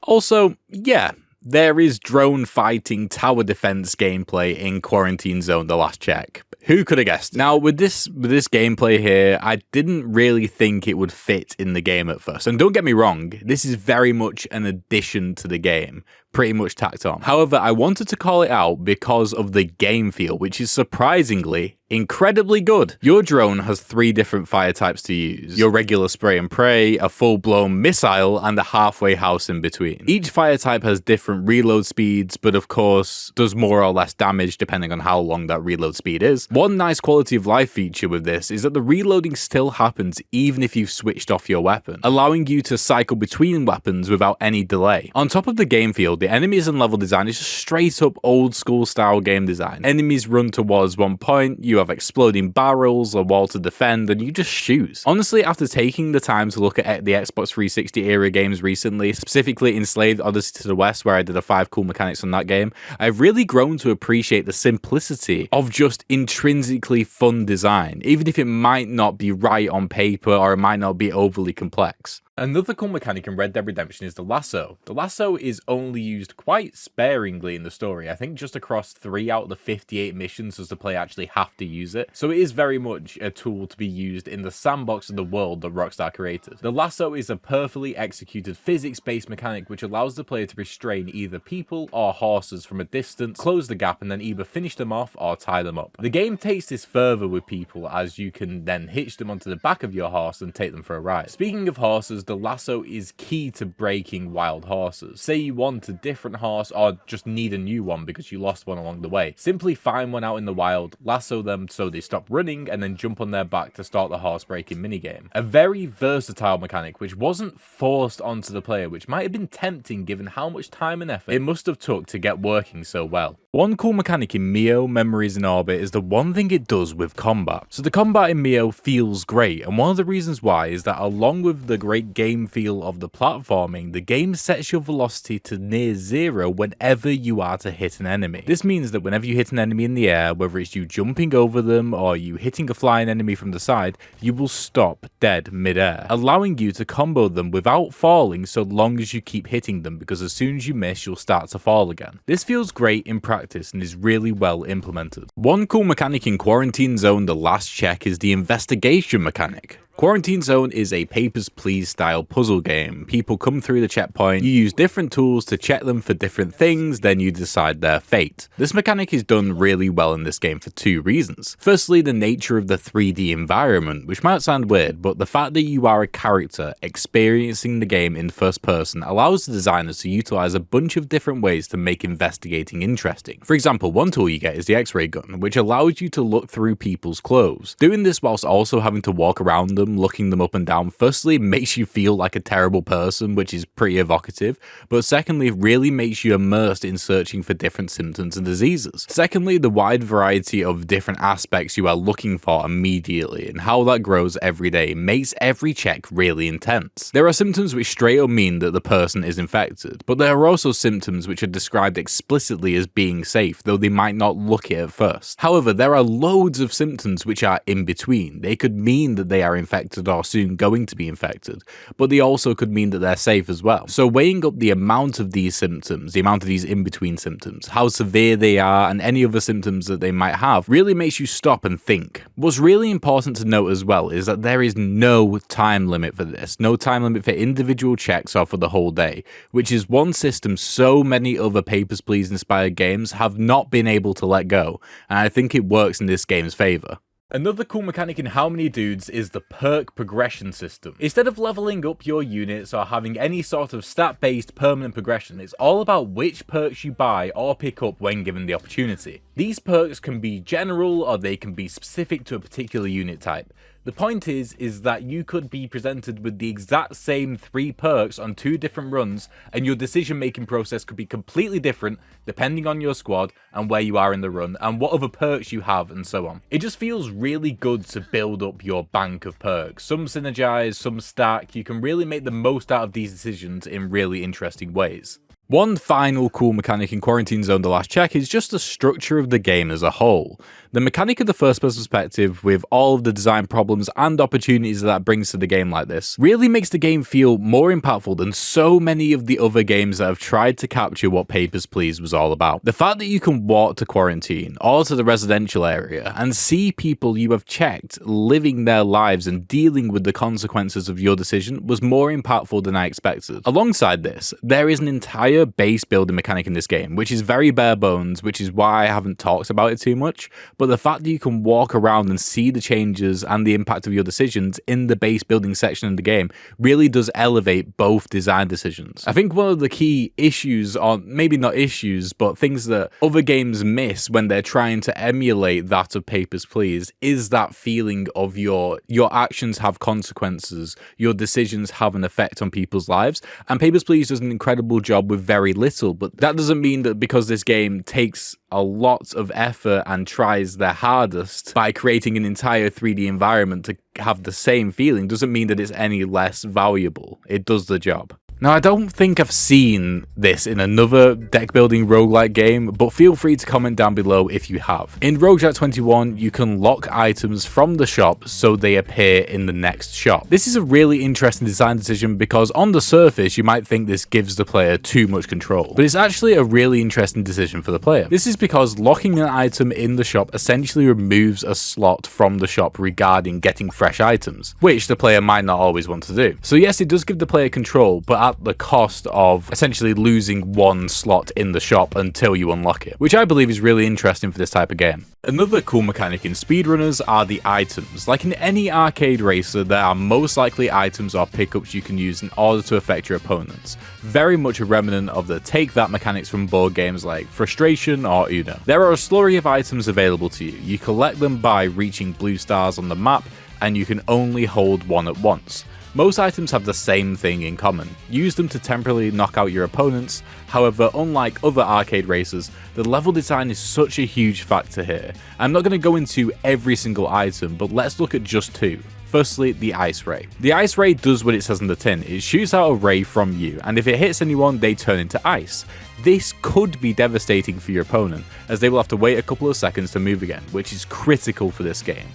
Also, yeah, there is drone fighting tower defense gameplay in Quarantine Zone: The Last Check. Who could have guessed? Now, with this gameplay here, I didn't really think it would fit in the game at first. And don't get me wrong, this is very much an addition to the game, pretty much tacked on. However, I wanted to call it out because of the game feel, which is surprisingly incredibly good. Your drone has 3 different fire types to use: your regular spray and pray, a full-blown missile, and a halfway house in between. Each fire type has different reload speeds, but of course does more or less damage depending on how long that reload speed is. One nice quality of life feature with this is that the reloading still happens even if you've switched off your weapon, allowing you to cycle between weapons without any delay. On top of the game feel, the enemies and level design is just straight up old school style game design. Enemies run towards one point, you have exploding barrels, a wall to defend, and you just shoot. Honestly, after taking the time to look at the Xbox 360 era games recently, specifically Enslaved Odyssey to the West, where I did a 5 cool mechanics on that game, I've really grown to appreciate the simplicity of just intrinsically fun design, even if it might not be right on paper or it might not be overly complex. Another cool mechanic in Red Dead Redemption is the lasso. The lasso is only used quite sparingly in the story. I think just across 3 out of the 58 missions does the player actually have to use it. So it is very much a tool to be used in the sandbox of the world that Rockstar created. The lasso is a perfectly executed physics-based mechanic which allows the player to restrain either people or horses from a distance, close the gap, and then either finish them off or tie them up. The game takes this further with people, as you can then hitch them onto the back of your horse and take them for a ride. Speaking of horses, the lasso is key to breaking wild horses. Say you want a different horse or just need a new one because you lost one along the way. Simply find one out in the wild, lasso them so they stop running, and then jump on their back to start the horse breaking minigame. A very versatile mechanic which wasn't forced onto the player, which might have been tempting given how much time and effort it must have took to get working so well. One cool mechanic in Mio Memories in Orbit is the one thing it does with combat. So the combat in Mio feels great, and one of the reasons why is that along with the great game feel of the platforming, the game sets your velocity to near 0 whenever you are to hit an enemy. This means that whenever you hit an enemy in the air, whether it's you jumping over them or you hitting a flying enemy from the side, you will stop dead mid-air, allowing you to combo them without falling so long as you keep hitting them, because as soon as you miss, you'll start to fall again. This feels great in practice and is really well implemented. One cool mechanic in Quarantine Zone: The Last Check is the investigation mechanic. Quarantine Zone is a Papers, Please style puzzle game. People come through the checkpoint, you use different tools to check them for different things, then you decide their fate. This mechanic is done really well in this game for 2 reasons. Firstly, the nature of the 3D environment, which might sound weird, but the fact that you are a character experiencing the game in first person allows the designers to utilize a bunch of different ways to make investigating interesting. For example, one tool you get is the X-ray gun, which allows you to look through people's clothes. Doing this whilst also having to walk around them, looking them up and down, firstly makes you feel like a terrible person, which is pretty evocative, but secondly really makes you immersed in searching for different symptoms and diseases. Secondly, the wide variety of different aspects you are looking for immediately and how that grows every day makes every check really intense. There are symptoms which straight up mean that the person is infected, but there are also symptoms which are described explicitly as being safe, though they might not look it at first. However, there are loads of symptoms which are in between. They could mean that they are infected or soon going to be infected, but they also could mean that they're safe as well. So weighing up the amount of these symptoms, the amount of these in-between symptoms, how severe they are, and any other symptoms that they might have, really makes you stop and think. What's really important to note as well is that there is no time limit for this, no time limit for individual checks or for the whole day, which is one system so many other Papers, Please inspired games have not been able to let go, and I think it works in this game's favour. Another cool mechanic in How Many Dudes is the perk progression system. Instead of leveling up your units or having any sort of stat-based permanent progression, it's all about which perks you buy or pick up when given the opportunity. These perks can be general or they can be specific to a particular unit type. The point is that you could be presented with the exact same 3 perks on 2 different runs, and your decision making process could be completely different depending on your squad and where you are in the run and what other perks you have and so on. It just feels really good to build up your bank of perks. Some synergize, some stack. You can really make the most out of these decisions in really interesting ways. One final cool mechanic in Quarantine Zone The Last Check is just the structure of the game as a whole. The mechanic of the first-person perspective, with all of the design problems and opportunities that brings to the game like this, really makes the game feel more impactful than so many of the other games that have tried to capture what Papers, Please was all about. The fact that you can walk to Quarantine, or to the residential area, and see people you have checked living their lives and dealing with the consequences of your decision was more impactful than I expected. Alongside this, there is an entire base building mechanic in this game, which is very bare bones, which is why I haven't talked about it too much, but the fact that you can walk around and see the changes and the impact of your decisions in the base building section of the game really does elevate both design decisions. I think one of the key issues, or maybe not issues, but things that other games miss when they're trying to emulate that of Papers, Please, is that feeling of your actions have consequences, your decisions have an effect on people's lives, and Papers, Please does an incredible job with very little, but that doesn't mean that because this game takes a lot of effort and tries their hardest by creating an entire 3D environment to have the same feeling doesn't mean that it's any less valuable. It does the job. Now, I don't think I've seen this in another deck building roguelike game, but feel free to comment down below if you have. In Roguejack 21, you can lock items from the shop so they appear in the next shop. This is a really interesting design decision because on the surface, you might think this gives the player too much control, but it's actually a really interesting decision for the player. This is because locking an item in the shop essentially removes a slot from the shop regarding getting fresh items, which the player might not always want to do. So yes, it does give the player control, but at the cost of essentially losing one slot in the shop until you unlock it, which I believe is really interesting for this type of game. Another cool mechanic in Speedrunners are the items. Like in any arcade racer, there are most likely items or pickups you can use in order to affect your opponents. Very much a remnant of the take that mechanics from board games like Frustration or Uno. There are a slurry of items available to you. You collect them by reaching blue stars on the map, and you can only hold one at once. Most items have the same thing in common. Use them to temporarily knock out your opponents. However, unlike other arcade racers, the level design is such a huge factor here. I'm not going to go into every single item, but let's look at just 2. Firstly, the Ice Ray. The Ice Ray does what it says on the tin. It shoots out a ray from you, and if it hits anyone, they turn into ice. This could be devastating for your opponent, as they will have to wait a couple of seconds to move again, which is critical for this game.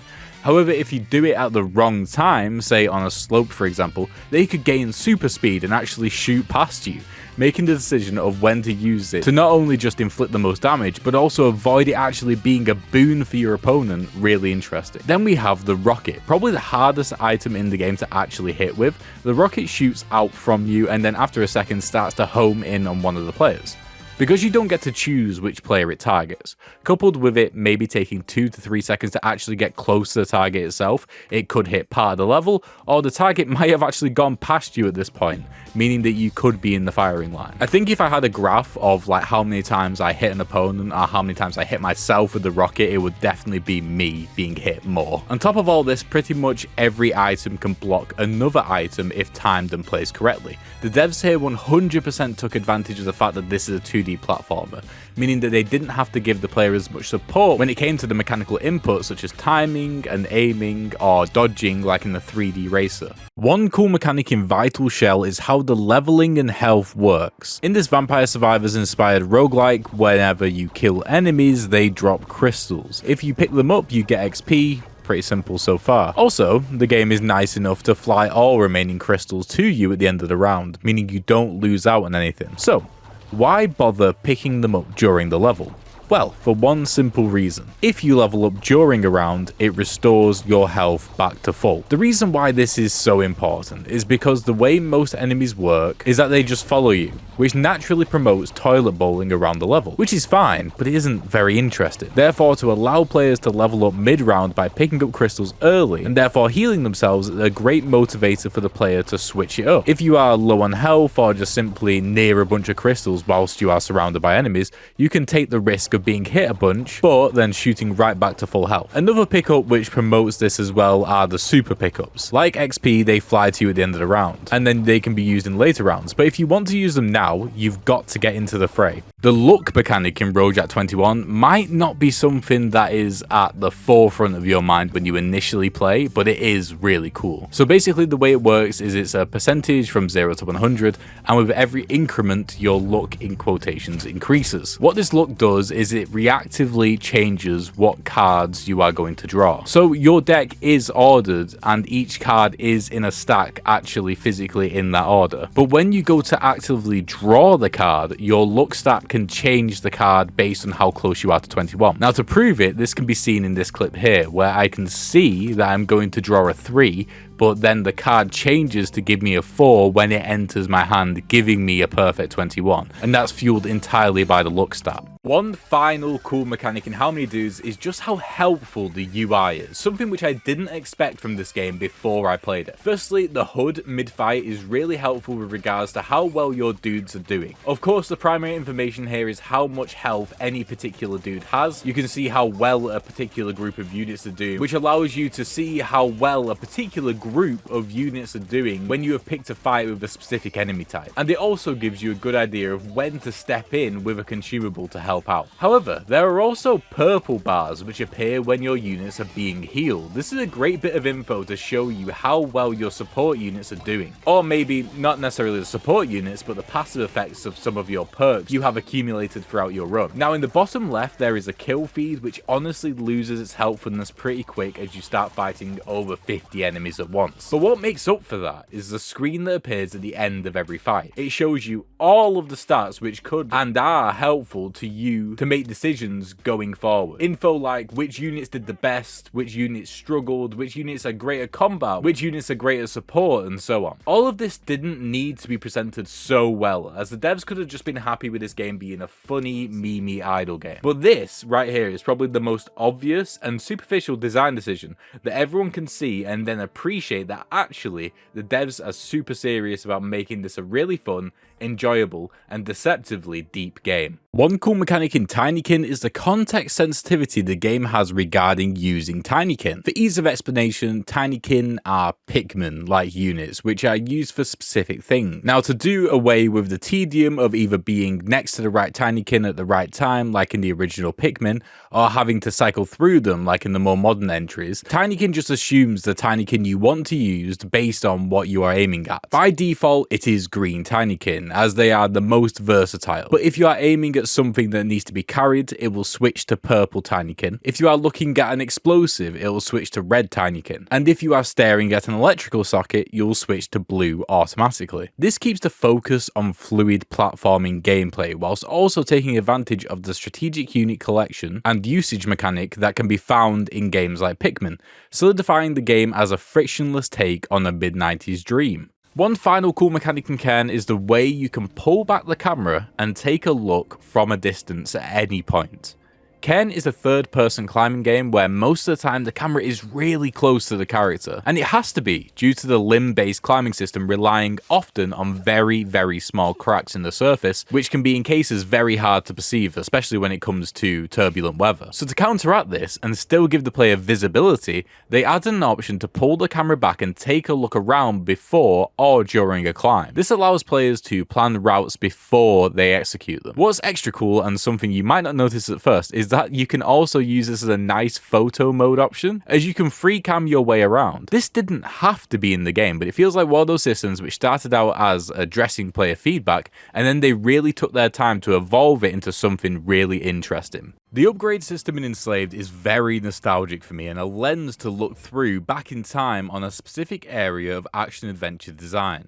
However, if you do it at the wrong time, say on a slope for example, they could gain super speed and actually shoot past you, making the decision of when to use it to not only just inflict the most damage, but also avoid it actually being a boon for your opponent really interesting. Then we have the rocket, probably the hardest item in the game to actually hit with. The rocket shoots out from you and then after a second starts to home in on one of the players. Because you don't get to choose which player it targets, coupled with it maybe taking 2 to 3 seconds to actually get close to the target itself, it could hit part of the level, or the target might have actually gone past you at this point, meaning that you could be in the firing line. I think if I had a graph of like how many times I hit an opponent or how many times I hit myself with the rocket, it would definitely be me being hit more. On top of all this, pretty much every item can block another item if timed and placed correctly. The devs here 100% took advantage of the fact that this is a 2D platformer, meaning that they didn't have to give the player as much support when it came to the mechanical inputs such as timing and aiming or dodging like in the 3D racer. One cool mechanic in Vital Shell is how the leveling and health works. In this Vampire Survivors inspired roguelike, whenever you kill enemies, they drop crystals. If you pick them up, you get XP. Pretty simple so far. Also, the game is nice enough to fly all remaining crystals to you at the end of the round, meaning you don't lose out on anything. So, why bother picking them up during the level? Well, for one simple reason. If you level up during a round, it restores your health back to full. The reason why this is so important is because the way most enemies work is that they just follow you, which naturally promotes toilet bowling around the level, which is fine, but it isn't very interesting. Therefore, to allow players to level up mid-round by picking up crystals early, and therefore healing themselves, is a great motivator for the player to switch it up. If you are low on health or just simply near a bunch of crystals whilst you are surrounded by enemies, you can take the risk of being hit a bunch, but then shooting right back to full health. Another pickup which promotes this as well are the super pickups. Like XP, they fly to you at the end of the round, and then they can be used in later rounds, but if you want to use them now, you've got to get into the fray. The luck mechanic in Roguejack 21 might not be something that is at the forefront of your mind when you initially play, but it is really cool. So basically the way it works is it's a percentage from 0 to 100, and with every increment, your luck in quotations increases. What this luck does is it reactively changes what cards you are going to draw. So your deck is ordered and each card is in a stack actually physically in that order. But when you go to actively draw the card, your luck stat can change the card based on how close you are to 21. Now to prove it, this can be seen in this clip here where I can see that I'm going to draw a 3, but then the card changes to give me a 4 when it enters my hand, giving me a perfect 21. And that's fueled entirely by the luck stat. One final cool mechanic in How Many Dudes is just how helpful the UI is, something which I didn't expect from this game before I played it. Firstly, the HUD mid-fight is really helpful with regards to how well your dudes are doing. Of course, the primary information here is how much health any particular dude has. You can see how well a particular group of units are doing, which allows you to see how well a particular group of units are doing when you have picked a fight with a specific enemy type. And it also gives you a good idea of when to step in with a consumable to help out. However, there are also purple bars which appear when your units are being healed. This is a great bit of info to show you how well your support units are doing. Or maybe not necessarily the support units, but the passive effects of some of your perks you have accumulated throughout your run. Now in the bottom left there is a kill feed which honestly loses its helpfulness pretty quick as you start fighting over 50 enemies at once. But what makes up for that is the screen that appears at the end of every fight. It shows you all of the stats which could and are helpful to you to make decisions going forward. Info like which units did the best, which units struggled, which units are great at combat, which units are great at support, and so on. All of this didn't need to be presented so well, as the devs could have just been happy with this game being a funny, memey idle game. But this right here is probably the most obvious and superficial design decision that everyone can see and then appreciate that actually the devs are super serious about making this a really fun, enjoyable, and deceptively deep game. One cool mechanic in Tinykin is the context sensitivity the game has regarding using Tinykin. For ease of explanation, Tinykin are Pikmin-like units which are used for specific things. Now to do away with the tedium of either being next to the right Tinykin at the right time like in the original Pikmin, or having to cycle through them like in the more modern entries, Tinykin just assumes the Tinykin you want to use based on what you are aiming at. By default, it is green Tinykin, as they are the most versatile. But if you are aiming at something that needs to be carried, it will switch to purple Tinykin. If you are looking at an explosive, it will switch to red Tinykin. And if you are staring at an electrical socket, you'll switch to blue automatically. This keeps the focus on fluid platforming gameplay, whilst also taking advantage of the strategic unit collection and usage mechanic that can be found in games like Pikmin, solidifying the game as a frictionless take on a mid-90s dream. One final cool mechanic in Cairn is the way you can pull back the camera and take a look from a distance at any point. Cairn is a third-person climbing game where most of the time the camera is really close to the character, and it has to be due to the limb-based climbing system relying often on very, very small cracks in the surface, which can be in cases very hard to perceive, especially when it comes to turbulent weather. So to counteract this and still give the player visibility, they added an option to pull the camera back and take a look around before or during a climb. This allows players to plan routes before they execute them. What's extra cool, and something you might not notice at first, is that you can also use this as a nice photo mode option, as you can free cam your way around. This didn't have to be in the game, but it feels like one of those systems which started out as addressing player feedback, and then they really took their time to evolve it into something really interesting. The upgrade system in Enslaved is very nostalgic for me, and a lens to look through back in time on a specific area of action-adventure design.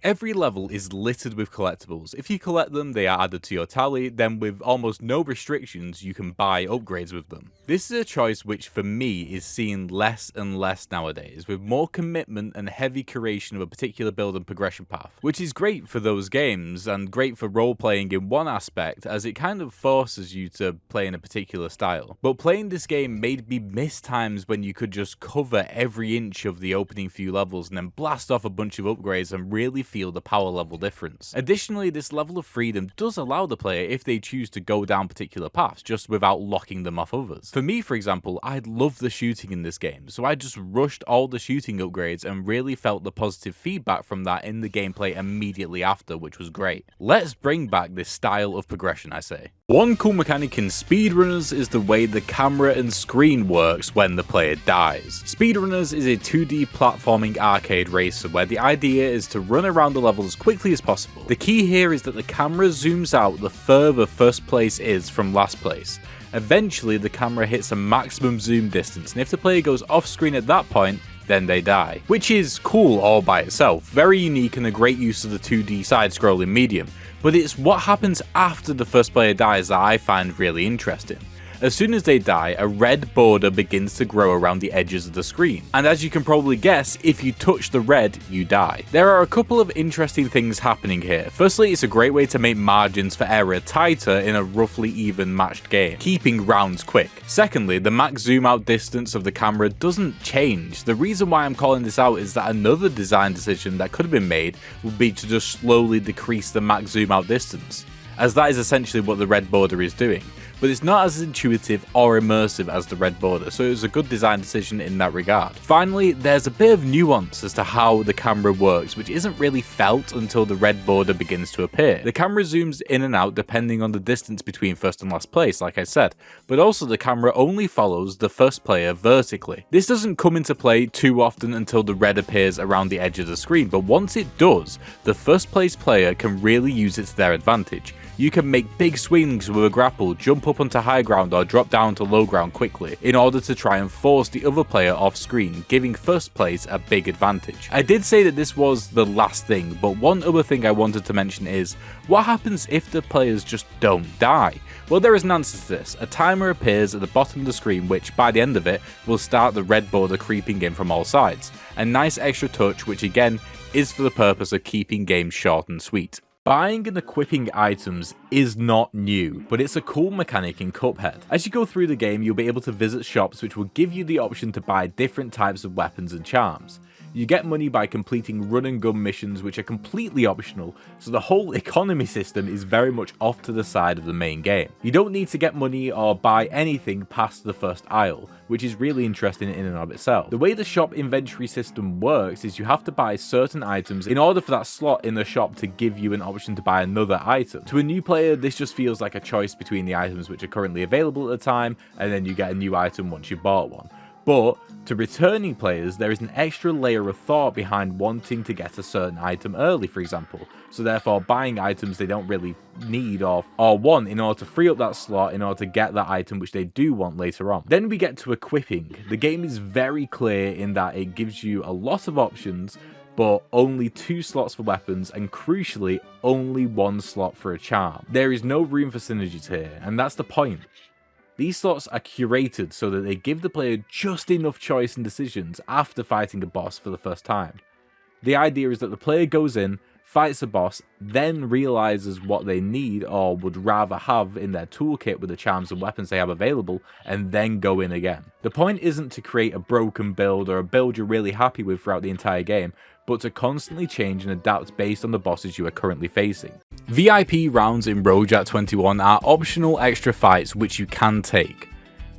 Every level is littered with collectibles. If you collect them, they are added to your tally, then with almost no restrictions, you can buy upgrades with them. This is a choice which for me is seen less and less nowadays, with more commitment and heavy curation of a particular build and progression path, which is great for those games and great for role-playing in one aspect, as it kind of forces you to play in a particular style. But playing this game made me miss times when you could just cover every inch of the opening few levels and then blast off a bunch of upgrades and really feel the power level difference. Additionally, this level of freedom does allow the player if they choose to go down particular paths, just without locking them off others. For me, for example, I love the shooting in this game, so I just rushed all the shooting upgrades and really felt the positive feedback from that in the gameplay immediately after, which was great. Let's bring back this style of progression, I say. One cool mechanic in Speedrunners is the way the camera and screen works when the player dies. Speedrunners is a 2D platforming arcade racer where the idea is to run around the level as quickly as possible. The key here is that the camera zooms out the further first place is from last place. Eventually the camera hits a maximum zoom distance, and if the player goes off screen at that point, then they die. Which is cool all by itself, very unique and a great use of the 2D side-scrolling medium. But it's what happens after the first player dies that I find really interesting. As soon as they die, a red border begins to grow around the edges of the screen, and as you can probably guess, if you touch the red, you die. There are a couple of interesting things happening here. Firstly, it's a great way to make margins for error tighter in a roughly even matched game, keeping rounds quick. Secondly, the max zoom out distance of the camera doesn't change. The reason why I'm calling this out is that another design decision that could have been made would be to just slowly decrease the max zoom out distance, as that is essentially what the red border is doing. But it's not as intuitive or immersive as the red border, so it was a good design decision in that regard. Finally, there's a bit of nuance as to how the camera works, which isn't really felt until the red border begins to appear. The camera zooms in and out depending on the distance between first and last place, like I said, but also the camera only follows the first player vertically. This doesn't come into play too often until the red appears around the edge of the screen, but once it does, the first place player can really use it to their advantage. You can make big swings with a grapple, jump up onto high ground or drop down to low ground quickly in order to try and force the other player off screen, giving first place a big advantage. I did say that this was the last thing, but one other thing I wanted to mention is, what happens if the players just don't die? Well, there is an answer to this. A timer appears at the bottom of the screen which, by the end of it, will start the red border creeping in from all sides. A nice extra touch which again is for the purpose of keeping games short and sweet. Buying and equipping items is not new, but it's a cool mechanic in Cuphead. As you go through the game, you'll be able to visit shops which will give you the option to buy different types of weapons and charms. You get money by completing run and gun missions which are completely optional, so the whole economy system is very much off to the side of the main game. You don't need to get money or buy anything past the first aisle, which is really interesting in and of itself. The way the shop inventory system works is you have to buy certain items in order for that slot in the shop to give you an option to buy another item. To a new player, this just feels like a choice between the items which are currently available at the time, and then you get a new item once you've bought one. But to returning players, there is an extra layer of thought behind wanting to get a certain item early, for example, so therefore buying items they don't really need or want in order to free up that slot in order to get that item which they do want later on. Then we get to equipping. The game is very clear in that it gives you a lot of options, but only 2 slots for weapons, and crucially, only 1 slot for a charm. There is no room for synergies here, and that's the point. These slots are curated so that they give the player just enough choice and decisions after fighting a boss for the first time. The idea is that the player goes in, fights a boss, then realizes what they need or would rather have in their toolkit with the charms and weapons they have available, and then go in again. The point isn't to create a broken build or a build you're really happy with throughout the entire game, but to constantly change and adapt based on the bosses you are currently facing. VIP rounds in Roguejack 21 are optional extra fights which you can take,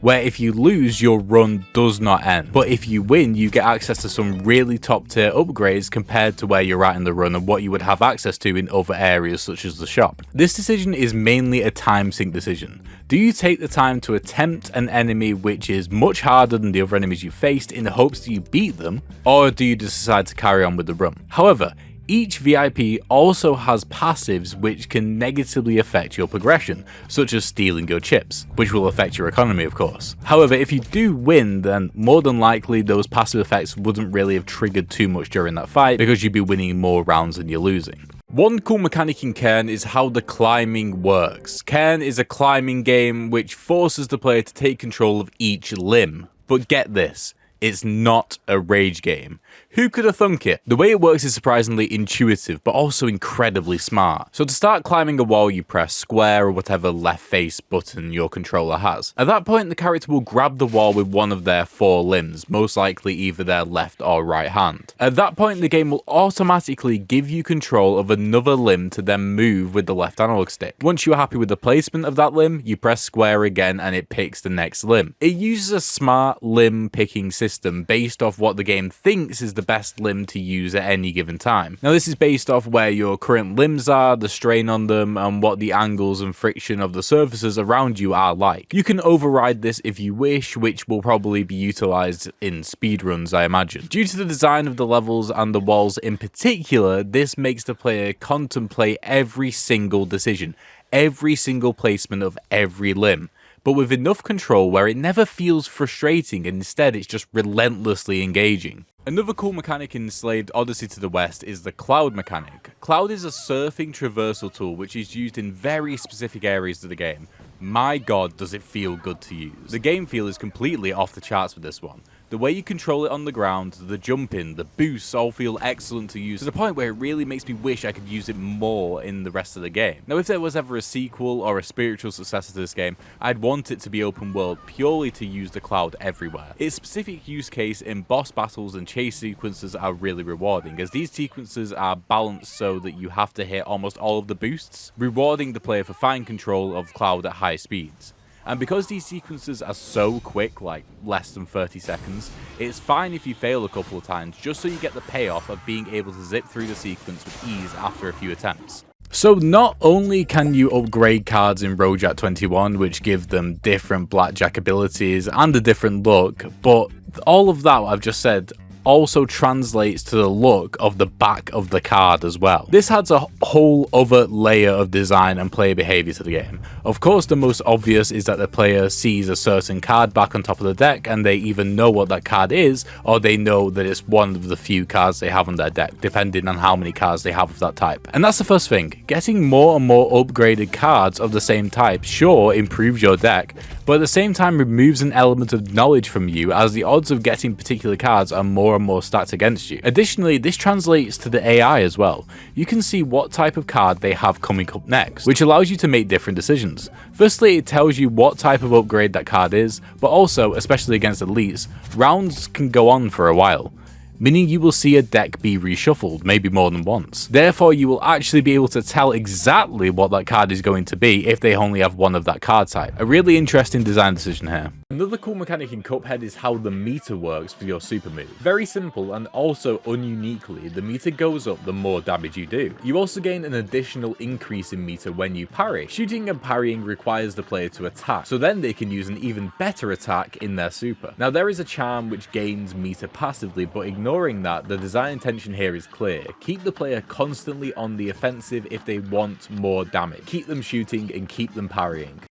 where if you lose, your run does not end, but if you win, you get access to some really top tier upgrades compared to where you're at in the run and what you would have access to in other areas such as the shop. This decision is mainly a time sink decision. Do you take the time to attempt an enemy which is much harder than the other enemies you faced in the hopes that you beat them, or do you just decide to carry on with the run? However, Each VIP also has passives which can negatively affect your progression, such as stealing your chips, which will affect your economy of course. However, if you do win, then more than likely those passive effects wouldn't really have triggered too much during that fight because you'd be winning more rounds than you're losing. One cool mechanic in Cairn is how the climbing works. Cairn is a climbing game which forces the player to take control of each limb. But get this, it's not a rage game. Who could have thunk it? The way it works is surprisingly intuitive, but also incredibly smart. So to start climbing a wall, you press square or whatever left face button your controller has. At that point, the character will grab the wall with one of their 4 limbs, most likely either their left or right hand. At that point, the game will automatically give you control of another limb to then move with the left analog stick. Once you're happy with the placement of that limb, you press square again and it picks the next limb. It uses a smart limb picking system based off what the game thinks is the best limb to use at any given time. Now this is based off where your current limbs are, the strain on them, and what the angles and friction of the surfaces around you are like. You can override this if you wish, which will probably be utilized in speedruns, I imagine. Due to the design of the levels and the walls in particular, this makes the player contemplate every single decision, every single placement of every limb, but with enough control where it never feels frustrating and instead it's just relentlessly engaging. Another cool mechanic in Enslaved Odyssey to the West is the Cloud mechanic. Cloud is a surfing traversal tool which is used in very specific areas of the game. My god, does it feel good to use. The game feel is completely off the charts with this one. The way you control it on the ground, the jumping, the boosts all feel excellent to use to the point where it really makes me wish I could use it more in the rest of the game. Now if there was ever a sequel or a spiritual successor to this game, I'd want it to be open world purely to use the Cloud everywhere. Its specific use case in boss battles and chase sequences are really rewarding, as these sequences are balanced so that you have to hit almost all of the boosts, rewarding the player for fine control of Cloud at high speeds. And because these sequences are so quick, like less than 30 seconds, it's fine if you fail a couple of times, just so you get the payoff of being able to zip through the sequence with ease after a few attempts. So not only can you upgrade cards in Roguejack 21, which give them different blackjack abilities and a different look, but all of that I've just said also translates to the look of the back of the card as well. This adds a whole other layer of design and player behavior to the game. Of course, the most obvious is that the player sees a certain card back on top of the deck and they either know what that card is, or they know that it's one of the few cards they have on their deck, depending on how many cards they have of that type. And that's the first thing. Getting more and more upgraded cards of the same type sure improves your deck, but at the same time removes an element of knowledge from you, as the odds of getting particular cards are more and more stacked against you. Additionally, this translates to the AI as well. You can see what type of card they have coming up next, which allows you to make different decisions. Firstly, it tells you what type of upgrade that card is, but also, especially against elites, rounds can go on for a while, meaning you will see a deck be reshuffled, maybe more than once. Therefore, you will actually be able to tell exactly what that card is going to be if they only have one of that card type. A really interesting design decision here. Another cool mechanic in Cuphead is how the meter works for your super move. Very simple, and also ununiquely, the meter goes up the more damage you do. You also gain an additional increase in meter when you parry. Shooting and parrying requires the player to attack, so then they can use an even better attack in their super. Now there is a charm which gains meter passively, but ignoring that, the design intention here is clear. Keep the player constantly on the offensive if they want more damage. Keep them shooting and keep them parrying.